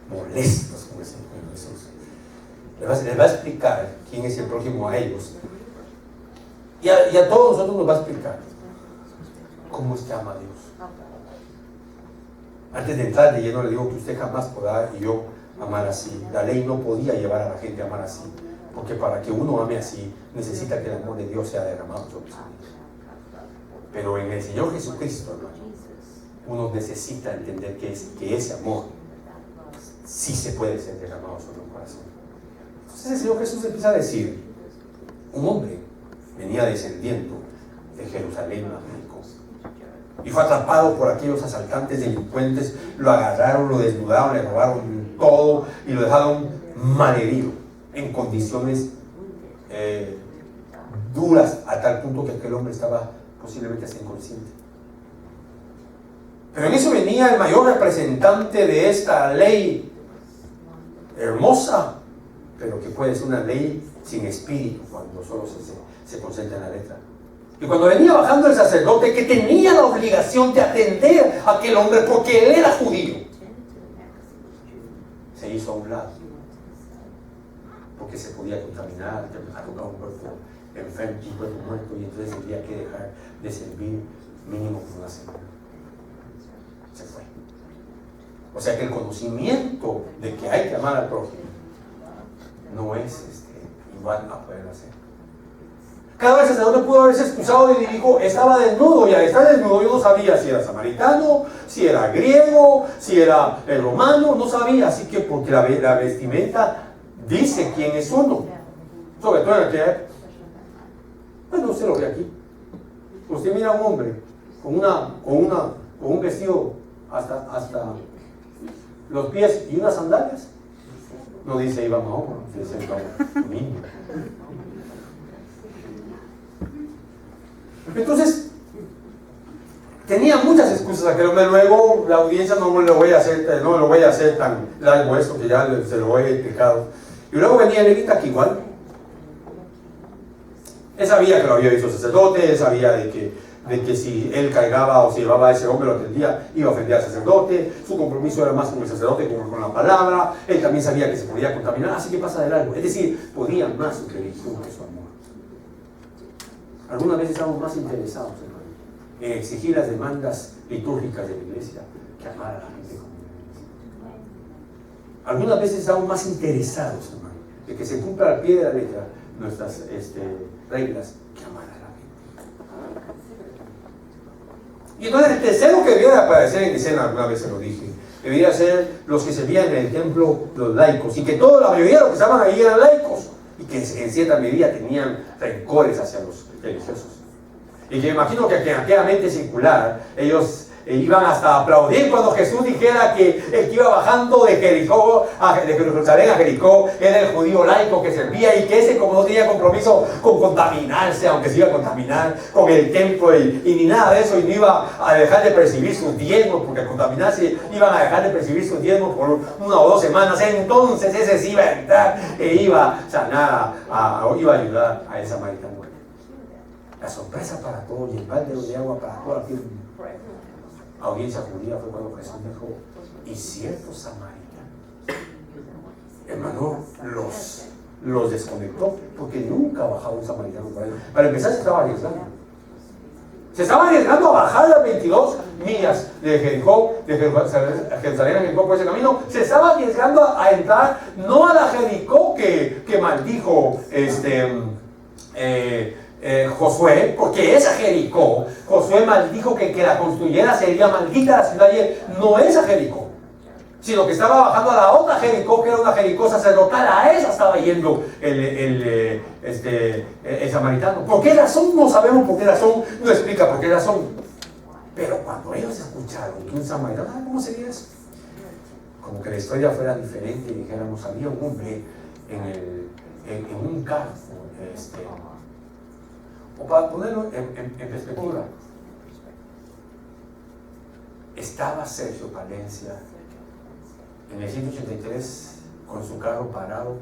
molestos con el Señor Jesús. Les va a explicar quién es el prójimo a ellos. Y a todos nosotros nos va a explicar cómo es que ama a Dios. Antes de entrar de lleno le digo que usted jamás podrá y yo amar así. La ley no podía llevar a la gente a amar así, porque para que uno ame así necesita que el amor de Dios sea derramado sobre su vida. Pero en el Señor Jesucristo, hermano, uno necesita entender que ese amor sí se puede ser derramado sobre un corazón. Entonces el Señor Jesús empieza a decir: un hombre venía descendiendo de Jerusalén a Jericó y fue atrapado por aquellos asaltantes delincuentes. Lo agarraron, lo desnudaron, le robaron todo y lo dejaron malherido, en condiciones duras, a tal punto que aquel hombre estaba posiblemente hasta inconsciente. Pero en eso venía el mayor representante de esta ley hermosa, pero que puede ser una ley sin espíritu cuando solo se concentra en la letra. Y cuando venía bajando el sacerdote, que tenía la obligación de atender a aquel hombre porque él era judío, se hizo a un lado porque se podía contaminar, a tocar un cuerpo enfermo, un cuerpo muerto, y entonces tendría que dejar de servir mínimo por una semana. Se fue. O sea que el conocimiento de que hay que amar al prójimo no es igual a poderlo hacer. Cada vez el sacerdote pudo haberse excusado y dijo: estaba desnudo, y al estar desnudo yo no sabía si era samaritano, si era griego, si era romano, no sabía. Así que porque la vestimenta dice quién es uno, sobre todo en aquella época. Bueno, usted lo ve aquí. Usted mira a un hombre con un vestido hasta los pies y unas sandalias, no dice iba Mahoma, dice un niño. Entonces tenía muchas excusas aquel hombre. Luego la audiencia no lo voy a hacer tan largo esto, que ya se lo he explicado. Y luego venía el levita, que igual él sabía que lo había visto el sacerdote, él sabía de que si él cargaba o si llevaba a ese hombre, lo atendía, iba a ofender al sacerdote. Su compromiso era más con el sacerdote que con la palabra. Él también sabía que se podía contaminar, así que pasa de largo. Es decir, podía más su religión que su amor. Algunas veces estamos más interesados, hermano, en exigir las demandas litúrgicas de la iglesia que amar a la gente como Dios. Algunas veces estamos más interesados, hermano, de que se cumpla al pie de la letra nuestras reglas que amar a la gente. Y entonces el tercero que debería aparecer en escena, alguna vez se lo dije, debería ser los que servían en el templo, los laicos, y que toda la mayoría de los que estaban ahí eran laicos, y que en cierta medida tenían rencores hacia los religiosos. Y que me imagino que en aquella mente circular, ellos iban hasta a aplaudir cuando Jesús dijera que el que iba bajando de Jericó, de Jerusalén a Jericó, era el judío laico que servía, y que ese, como no tenía compromiso con contaminarse, aunque se iba a contaminar con el templo y ni nada de eso, y no iba a dejar de percibir sus diezmos, porque al contaminarse iban a dejar de percibir sus diezmos por 1 o 2 semanas. Entonces ese sí iba a entrar e iba a sanar, iba a ayudar a esa samaritana. La sorpresa para todos y el balde de agua para toda la audiencia judía fue cuando Jesús dijo: y ciertos samaritanos. Hermano, los desconectó, porque nunca bajaba un samaritano por ahí. Para empezar, se estaba arriesgando. Se estaba arriesgando a bajar las 22 millas de Jericó, de Jerusalén a Jericó por ese camino. Se estaba arriesgando a entrar, no a la Jericó que maldijo Josué, porque esa Jericó, Josué maldijo que la construyera, sería maldita la ciudad, y él no es a Jericó, sino que estaba bajando a la otra Jericó, que era una Jericó sacerdotal. A esa estaba yendo el samaritano. ¿Por qué razón? No sabemos por qué razón, no explica por qué razón. Pero cuando ellos escucharon que un samaritano, ¿cómo sería eso? Como que la historia fuera diferente y dijéramos: había un hombre en un carro, o para ponerlo en perspectiva, estaba Sergio Palencia en el 183 con su carro parado,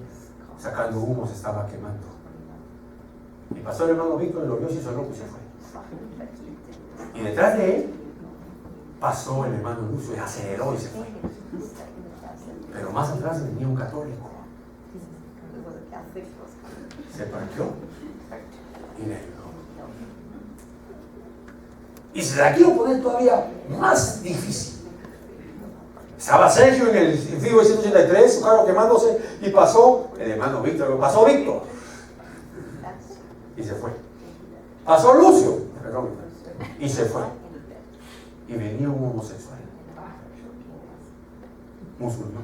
sacando humo, se estaba quemando. Y pasó el hermano Víctor, lo vio, se hizo loco y se fue. Y detrás de él pasó el hermano Lucio y aceleró y se fue. Pero más atrás venía un católico. Se parqueó y le ayudó. Y se la quiero poner todavía más difícil. Estaba Sergio en el Freeway 183, su carro quemándose, y pasó el hermano Víctor, pasó Víctor y se fue. Pasó Lucio, perdón, y se fue. Y venía un homosexual, musulmán,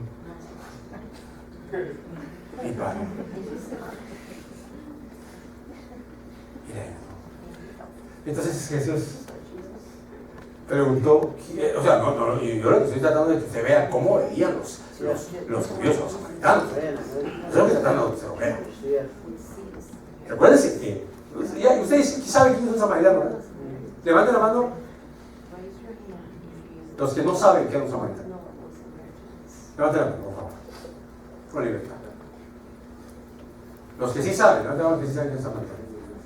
y paró. Entonces Jesús preguntó, o sea, yo lo que estoy tratando de que se vea cómo veían los judíos, los samaritanos. Eso es lo que estoy tratando de que se lo vean. Recuérdense que, ustedes saben quién es un samaritano, ¿verdad? Levanten la mano los que no saben qué es un samaritano. Levanten la mano, por favor, con libertad. Los que sí saben, levanten la mano los que sí saben qué es un samaritano.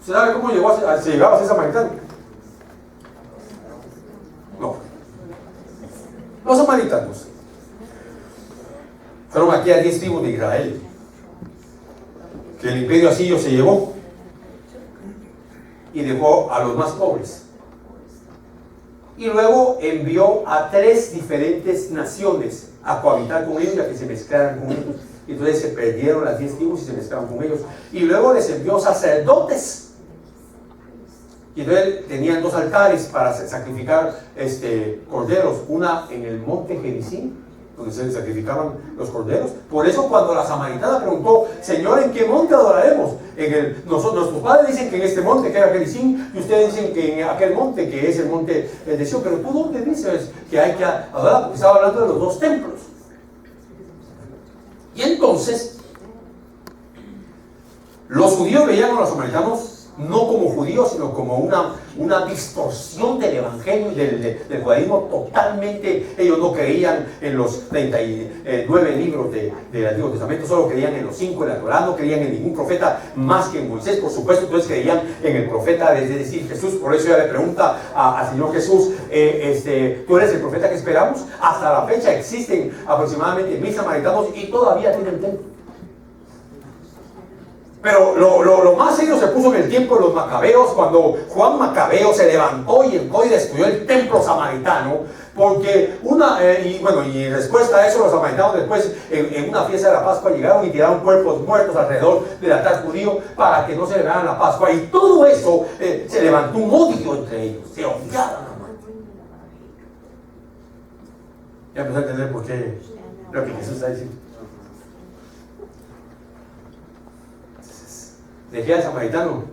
¿Se sabe cómo llegaba a ser samaritano? No. Los samaritanos fueron aquí a 10 tribus de Israel, que el imperio asirio se llevó y dejó a los más pobres. Y luego envió a 3 diferentes naciones a cohabitar con ellos y a que se mezclaran con ellos. Y entonces se perdieron las 10 tribus y se mezclaron con ellos. Y luego les envió sacerdotes. Y entonces tenían 2 altares para sacrificar corderos, una en el monte Gerizim, donde se sacrificaban los corderos. Por eso cuando la samaritana preguntó: Señor, ¿en qué monte adoraremos? Nuestros padres dicen que en este monte, que era Gerizim, y ustedes dicen que en aquel monte, que es el monte de Sion. Pero tú, ¿dónde dices que hay que adorar? Porque estaba hablando de los 2 templos. Y entonces los judíos veían a los samaritanos no como judíos, sino como una distorsión del evangelio y del judaísmo totalmente. Ellos no creían en los 39 libros del Antiguo Testamento, solo creían en los 5 de la Torá, no creían en ningún profeta más que en Moisés, por supuesto. Entonces creían en el profeta, es decir, Jesús. Por eso ella le pregunta al Señor Jesús: ¿tú eres el profeta que esperamos? Hasta la fecha existen aproximadamente 1000 samaritanos y todavía tienen templo. Pero lo más serio se puso en el tiempo de los macabeos, cuando Juan Macabeo se levantó y entró y destruyó el templo samaritano, porque y en respuesta a eso los samaritanos después en una fiesta de la Pascua llegaron y tiraron cuerpos muertos alrededor del altar judío para que no celebraran la Pascua, y todo eso se levantó un odio entre ellos, se odiaban a muerte. Ya empecé a entender por qué lo que Jesús está diciendo. Dejé al samaritano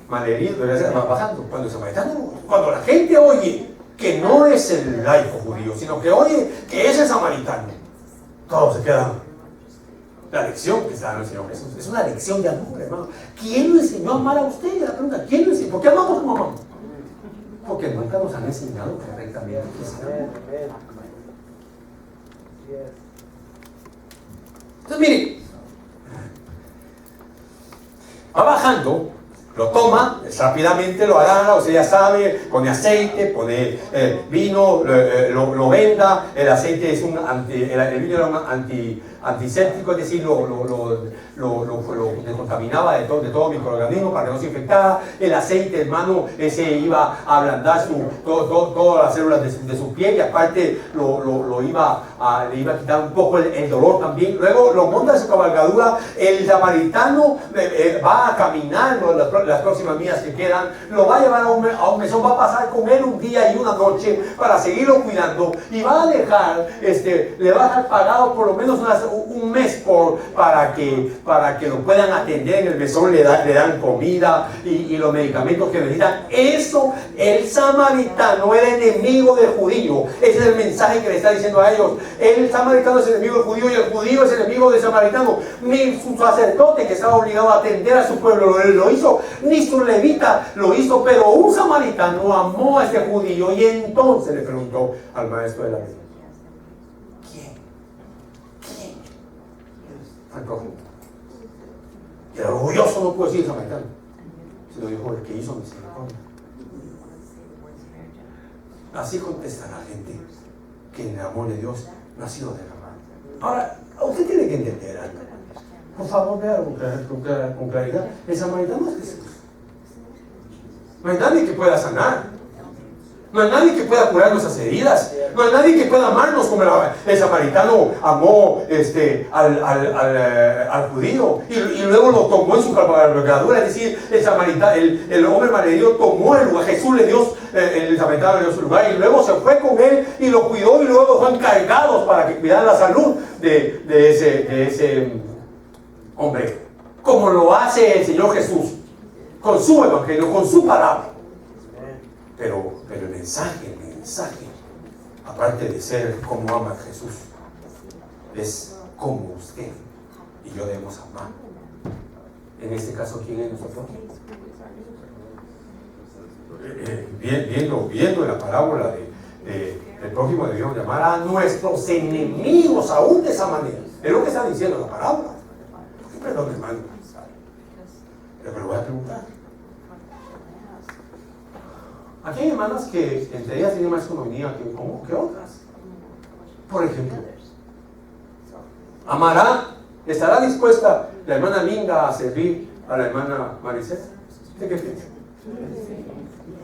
malherido, bajando. Cuando la gente oye que no es el laico judío, sino que oye que es el samaritano, todos se quedan. La lección que está dando el Señor Jesús es una lección de amor, hermano. ¿Quién lo enseñó a amar a usted? La pregunta, ¿quién lo enseñó? ¿Por qué amamos como amamos? Porque nunca nos han enseñado correctamente qué es el amor. Entonces, mire, va bajando, lo toma, rápidamente lo agarra, o sea, ya sabe, pone aceite, pone vino, lo venda. El aceite es el vino era un antiséptico, es decir, lo descontaminaba de todo microorganismo para que no se infectara. El aceite, hermano, ese iba a ablandar todas las células de su piel, y aparte le iba a quitar un poco el dolor también. Luego lo monta en su cabalgadura. El samaritano va a caminar las próximas millas que quedan, lo va a llevar a un mesón, va a pasar con él un día y una noche para seguirlo cuidando, y va a dejar, le va a dejar pagado por lo menos un mes para que lo puedan atender en el mesón. Le dan comida y los medicamentos que necesitan. Eso, el samaritano era enemigo del judío. Ese es el mensaje que le está diciendo a ellos. El samaritano es enemigo del judío y el judío es enemigo del samaritano. Ni su sacerdote, que estaba obligado a atender a su pueblo, lo hizo, ni su levita lo hizo, pero un samaritano amó a este judío, y entonces le preguntó al maestro de la ley: ¿quién? Al prójimo. Y el orgulloso no puede decir samaritano, se lo dijo el que hizo misericordia. Así contesta la gente que en el amor de Dios no ha sido derramado. Ahora, usted tiene que entender algo. Por favor, vea con claridad. El samaritano es Jesús. No hay nadie que pueda sanar. No hay nadie que pueda curar nuestras heridas. No hay nadie que pueda amarnos como el samaritano amó al judío. Y luego lo tomó en su cabalgadura. Es decir, el hombre malherido tomó el lugar. Jesús le dio, el samaritano le dio su lugar. Y luego se fue con él y lo cuidó. Y luego fueron encargados para que cuidara la salud de ese hombre. Como lo hace el Señor Jesús. Con su evangelio, con su palabra. Pero el mensaje, aparte de ser como ama a Jesús, es como usted y yo debemos amar. En este caso, ¿quién es nosotros? Viendo en la parábola del prójimo, debemos llamar a nuestros enemigos aún de esa manera. Es lo que está diciendo la parábola. Perdón, hermano. Pero le voy a preguntar. Aquí hay hermanas que entre ellas tienen más economía que otras. Por ejemplo, ¿estará dispuesta la hermana Linda a servir a la hermana Maricel? ¿Usted qué piensa?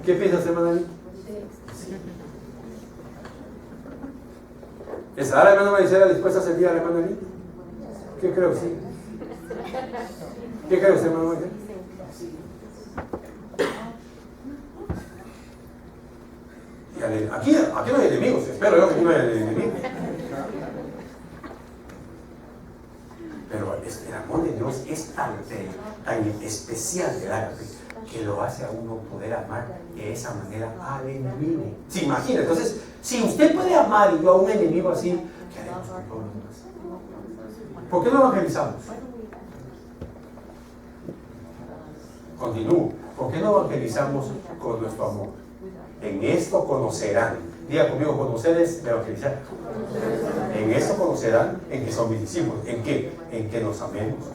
¿Qué piensas, hermana Linda? ¿Estará la hermana Maricel dispuesta a servir a la hermana Linda? ¿Qué creo? Sí. ¿Qué cree usted, hermano Maricel? Aquí no hay enemigos, espero yo que aquí no hay enemigos. Pero el amor de Dios es tan especial del ágape que lo hace a uno poder amar de esa manera al enemigo. ¿Se imagina? Entonces, si usted puede amar y yo a un enemigo así, ¿qué haremos con todos los demás? ¿Por qué no evangelizamos? Continúo. ¿Por qué no evangelizamos con nuestro amor? En esto conocerán. Diga conmigo, conocer es evangelizar. En esto conocerán en que son mis discípulos. ¿En qué? En que nos amemos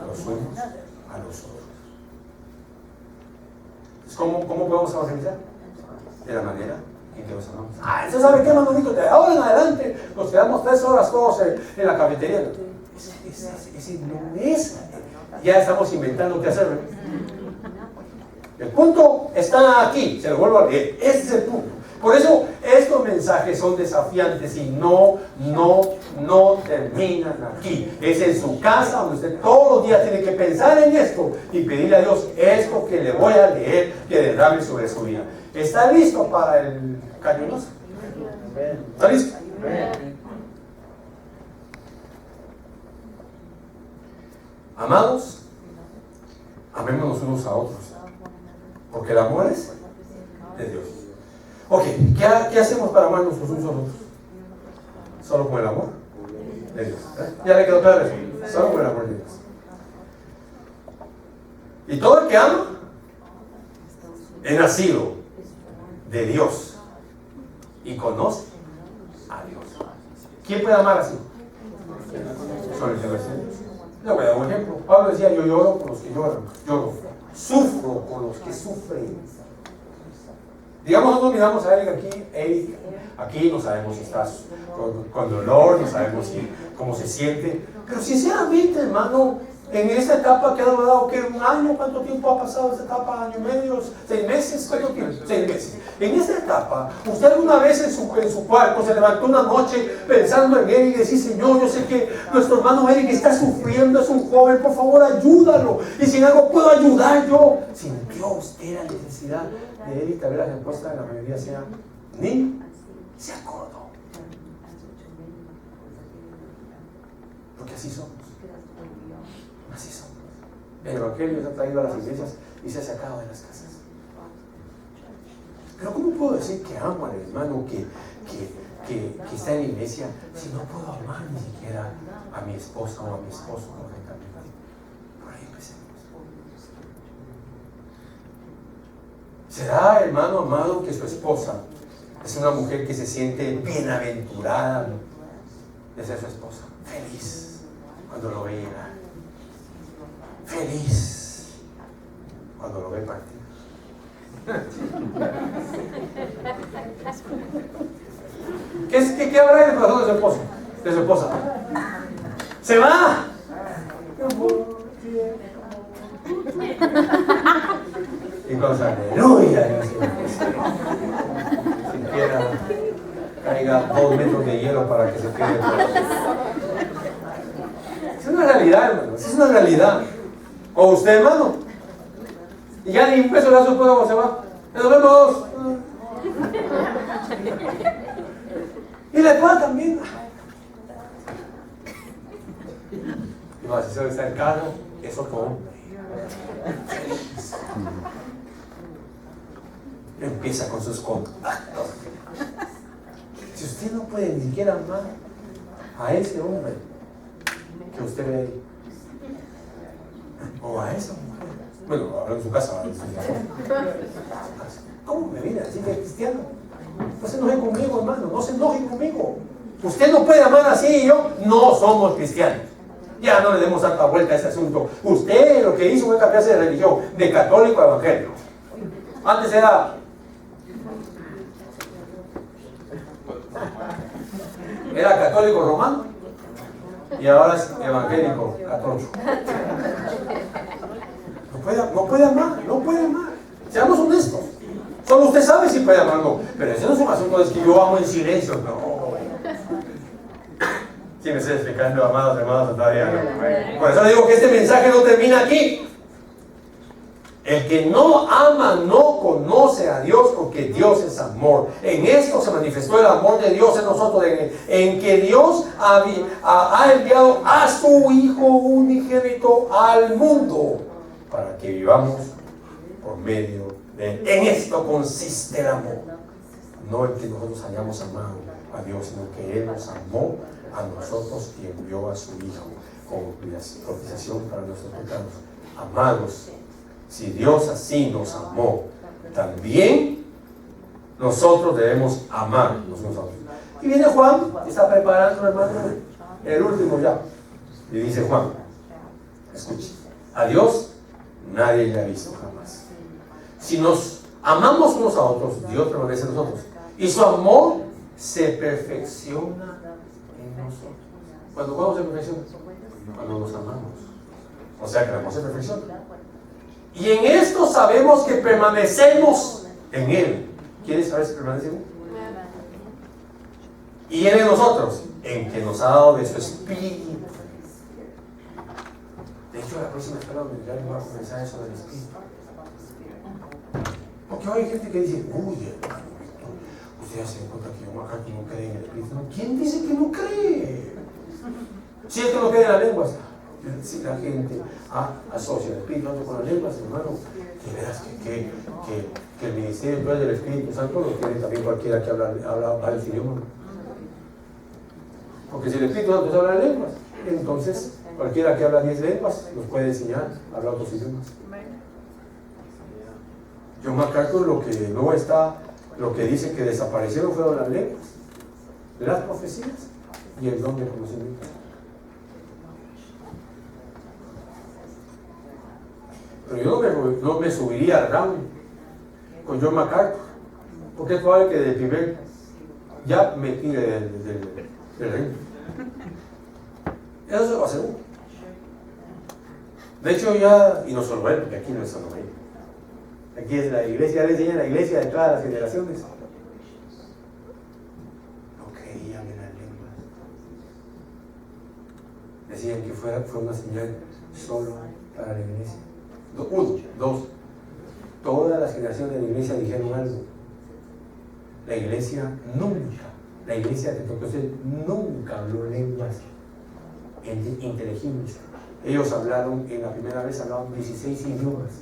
los unos a los otros. ¿Cómo podemos evangelizar? De la manera en que nos amamos. ¿Usted sabe qué, Manolito? De ahora en adelante nos quedamos 3 horas todos en la cafetería. Ese no es. Ya estamos inventando qué hacer. El punto está aquí, se lo vuelvo a leer. Ese es el punto. Por eso estos mensajes son desafiantes y no terminan aquí. Es en su casa donde usted todos los días tiene que pensar en esto y pedirle a Dios esto que le voy a leer, que derrame sobre su vida. ¿Está listo para el cañonazo? ¿Está listo? Amados, amémonos unos a otros, porque el amor es de Dios. Ok, ¿qué hacemos para amarnos los unos a otros? Solo con el amor de Dios. ¿Ya le quedó claro eso? Solo con el amor de Dios. Y todo el que ama es nacido de Dios y conoce a Dios. ¿Quién puede amar así? Solo el que nace de Dios. Le voy a dar un ejemplo. Pablo decía: yo lloro por los que lloran, lloro, sufro por los que sufren. Digamos, nosotros miramos a Eric aquí no sabemos si estás con dolor, no sabemos cómo se siente, pero sinceramente, hermano, en esta etapa que ha durado, ¿qué? ¿Un año? ¿Cuánto tiempo ha pasado esta etapa? ¿Año y medio? ¿6 meses? ¿Cuánto tiempo? 6 meses. En esta etapa, ¿usted alguna vez en su cuarto se levantó una noche pensando en Eric y decía: Señor, yo sé que nuestro hermano Eric está sufriendo, es un joven, por favor ayúdalo, y si en algo puedo ayudar yo? ¿Sintió usted la necesidad de Eric? Tal vez la respuesta de la mayoría sea: ni se acordó. Porque así somos. Así somos. El Evangelio se ha traído a las iglesias y se ha sacado de las casas. Pero ¿cómo puedo decir que amo al hermano que está en la iglesia si no puedo amar ni siquiera a mi esposa o a mi esposo correctamente? Por ahí empecemos. ¿Será, hermano amado, que su esposa es una mujer que se siente bienaventurada de ser su esposa? Feliz cuando lo ve llegar. Feliz cuando lo ve partir. ¿Qué habrá en el corazón de su esposo? De su esposa. ¡Se va! Y cuando aleluya, siquiera caiga 2 metros de hielo para que se quede. Es una realidad, hermano. Es una realidad. O usted, hermano. Y ya ni un beso le da su esposa cuando se va. ¡Nos vemos! Y la esposa también. Y más, si se está el carro, es otro hombre. Empieza con sus contactos. Si usted no puede ni siquiera amar a ese hombre que usted ve ahí, o a esa mujer, bueno, hablando en su casa, ¿cómo me viene a decir que es cristiano? No se enoje conmigo, hermano, no se enoje conmigo. Usted no puede amar así y yo. No somos cristianos. Ya no le demos tanta vuelta a ese asunto. Usted lo que hizo fue cambiarse de religión, de católico a evangélico. Antes era católico romano y ahora es evangélico católico. No puede amar. Seamos honestos. Solo usted sabe si puede amar o no. Pero ese no es un asunto de que yo amo en silencio. No. Sí me estoy explicando, amados, todavía no. Por eso le digo que este mensaje no termina aquí. El que no ama no conoce a Dios, porque Dios es amor. En esto se manifestó el amor de Dios en nosotros, en que Dios ha enviado a su Hijo unigénito al mundo para que vivamos por medio de Él. En esto consiste el amor. No en que nosotros hayamos amado a Dios, sino que Él nos amó a nosotros y envió a su Hijo como propiciación para nuestros pecados. Amados, si Dios así nos amó, también nosotros debemos amar los unos a otros. Y viene Juan, está preparando, hermano, el último ya. Y dice Juan, escuche, a Dios nadie le ha visto jamás. Si nos amamos unos a otros, Dios permanece en nosotros Y su amor se perfecciona en nosotros. ¿Cuándo se perfecciona? Cuando nos amamos. O sea que el amor se perfecciona. Y en esto sabemos que permanecemos en Él. ¿Quieres saber si permanecemos? Y Él en nosotros, en que nos ha dado de su Espíritu. De hecho, la próxima escuela dominical va a comenzar eso del Espíritu. Porque hay gente que dice, uy, hermano, usted ya se da cuenta que yo MacArthur no cree en el Espíritu. ¿Quién dice que no cree? Si es que no cree en las lenguas. Si la gente asocia el Espíritu Santo con las lenguas, hermano, que verás que el ministerio espiritual del Espíritu Santo lo tiene también cualquiera que habla varios idiomas. Porque si el Espíritu Santo habla lenguas, entonces cualquiera que habla 10 lenguas nos puede enseñar a hablar otros idiomas. John MacArthur lo que dice que desaparecieron fueron las lenguas, las profecías y el don de conocimiento. Pero yo no me subiría al round con John MacArthur, porque es probable que del primer ya me tire del reino. Eso se lo aseguro. De hecho ya, y no solo él, porque aquí no es solo él. Aquí es la iglesia, le enseña la iglesia de todas las generaciones. No creían en las lenguas. Decían que fue una señal solo para la iglesia. Dos. Todas las generaciones de la iglesia dijeron algo. La iglesia de Pentecostés nunca habló lenguas inteligibles. Ellos hablaron, en la primera vez hablaban 16 idiomas.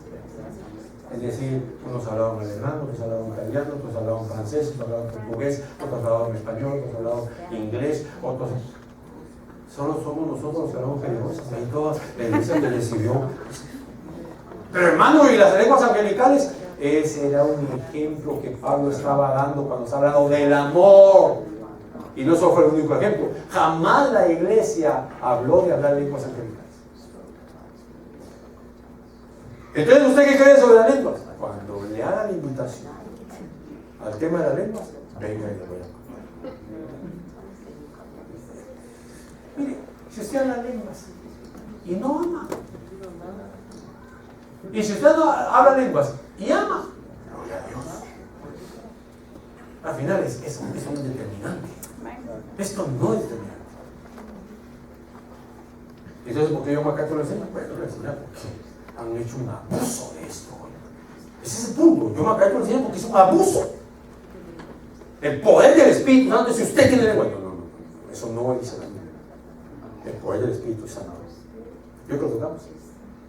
Es decir, unos hablaban alemán, otros hablaban italiano, otros hablaban francés, otros hablaban portugués, otros hablaban español, otros hablaban inglés, otros... Solo somos nosotros los que hablamos peligrosos. Ahí toda la iglesia que recibió. Pero hermano, ¿y las lenguas angelicales? Ese era un ejemplo que Pablo estaba dando cuando está hablando del amor. Y no solo fue el único ejemplo. Jamás la iglesia habló de hablar lenguas angelicales. Entonces, ¿usted qué cree sobre las lenguas? Cuando le haga la invitación al tema de las lenguas, venga y le voy a contar. Mire, si usted habla lenguas y no ama, y si usted no habla lenguas y ama, gloria a Dios. Al final es un determinante. Esto no es determinante. Entonces, ¿por qué yo MacArthur lo enseño? Bueno, lo enseño porque han hecho un abuso de esto. Ese es el punto. Yo MacArthur lo enseño porque es un abuso. El poder del Espíritu Santo, si usted tiene lengua. No. Eso no dice la Biblia. El poder del Espíritu Santo. Yo creo que tocamos.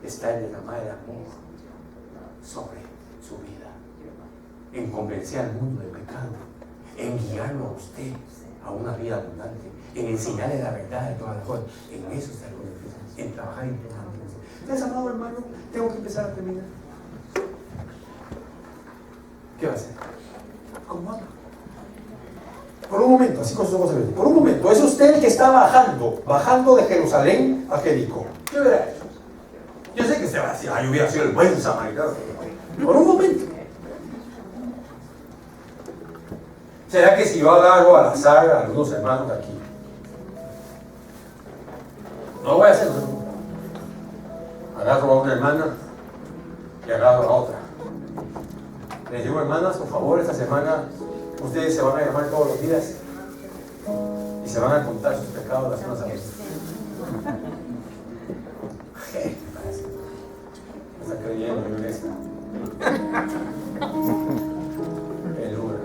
Está en derramar el amor sobre su vida, en convencer al mundo del pecado, en guiarlo a usted a una vida abundante, en enseñarle la verdad de todas las cosas. En eso está el poder, en trabajar en todas las cosas. Entonces, amado hermano, tengo que empezar a terminar. ¿Qué va a hacer? ¿Cómo ama? Por un momento, así con sus ojos abiertos. Por un momento, es usted el que está bajando de Jerusalén a Jericó. ¿Qué hubiera hecho? Yo sé que usted va a decir, yo hubiera sido el buen samaritano. Por un momento. ¿Será que si yo agarro al azar a algunos hermanos de aquí? No lo voy a hacer. Agarro a una hermana y agarro a otra. Les digo, hermanas, por favor, esta semana ustedes se van a llamar todos los días y se van a contar sus pecados las unas a las otras. Está creyendo en esta. Peluda.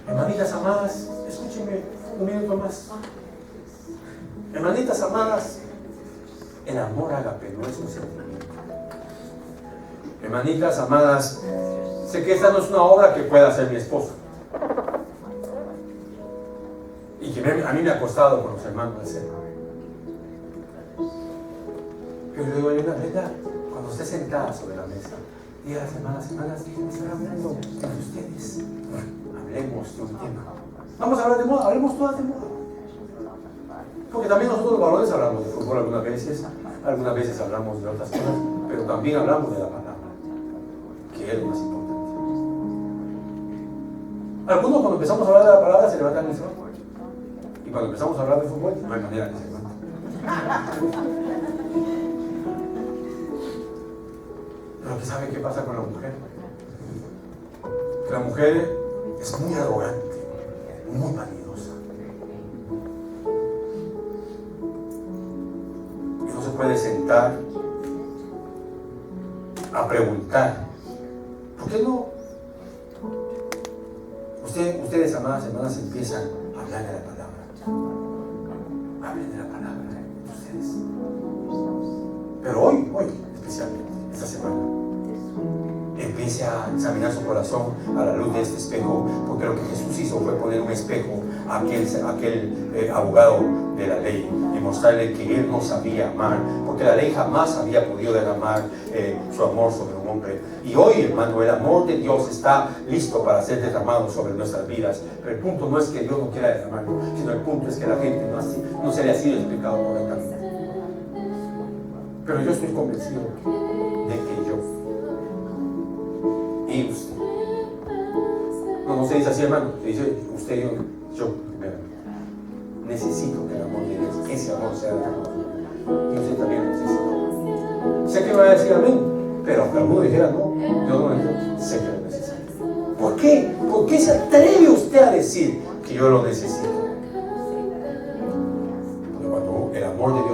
Hermanitas amadas, escúchenme un minuto más. Hermanitas amadas, el amor ágape no es un sentimiento. Hermanitas amadas, sé que esta no es una obra que pueda hacer mi esposo. Y que a mí me ha costado con los hermanos hacerlo. Pero le digo, hay una verdad. Cuando esté sentada sobre la mesa, diga a las hermanas, déjenme estar hablando entre ustedes. Hablemos de un tema. Vamos a hablar de moda, hablemos todas de moda. Porque también nosotros los varones hablamos de fútbol algunas veces hablamos de otras cosas, pero también hablamos de la palabra, que es lo más importante. Algunos cuando empezamos a hablar de la palabra se levantan y se van. Y cuando empezamos a hablar de fútbol, no hay manera que se levanten. Pero que ¿sabe qué pasa con la mujer? Que la mujer es muy arrogante, muy vanidosa. Y no se puede sentar a preguntar, ¿por qué no? Ustedes, amadas hermanas, empiezan a hablar de la palabra. Hablen de la palabra, ustedes. Pero hoy, especialmente, esta semana, empiece a examinar su corazón a la luz de este espejo, porque lo que Jesús hizo fue poner un espejo a aquel abogado de la ley y mostrarle que él no sabía amar, porque la ley jamás había podido derramar su amor sobre un hombre. Y hoy, hermano, el amor de Dios está listo para ser derramado sobre nuestras vidas. Pero el punto no es que Dios no quiera derramarlo, sino el punto es que la gente no se le ha sido explicado correctamente. Pero yo estoy convencido de que yo y usted, no se dice así, hermano, se dice usted y yo primero, necesito que el amor de Dios, ese amor sea derramado. Y usted también lo necesita. Sé que me va a decir amén, pero aunque alguno dijera no, yo no lo necesito, sé que lo necesito. ¿Por qué? ¿Por qué se atreve usted a decir que yo lo necesito? Porque cuando el amor de Dios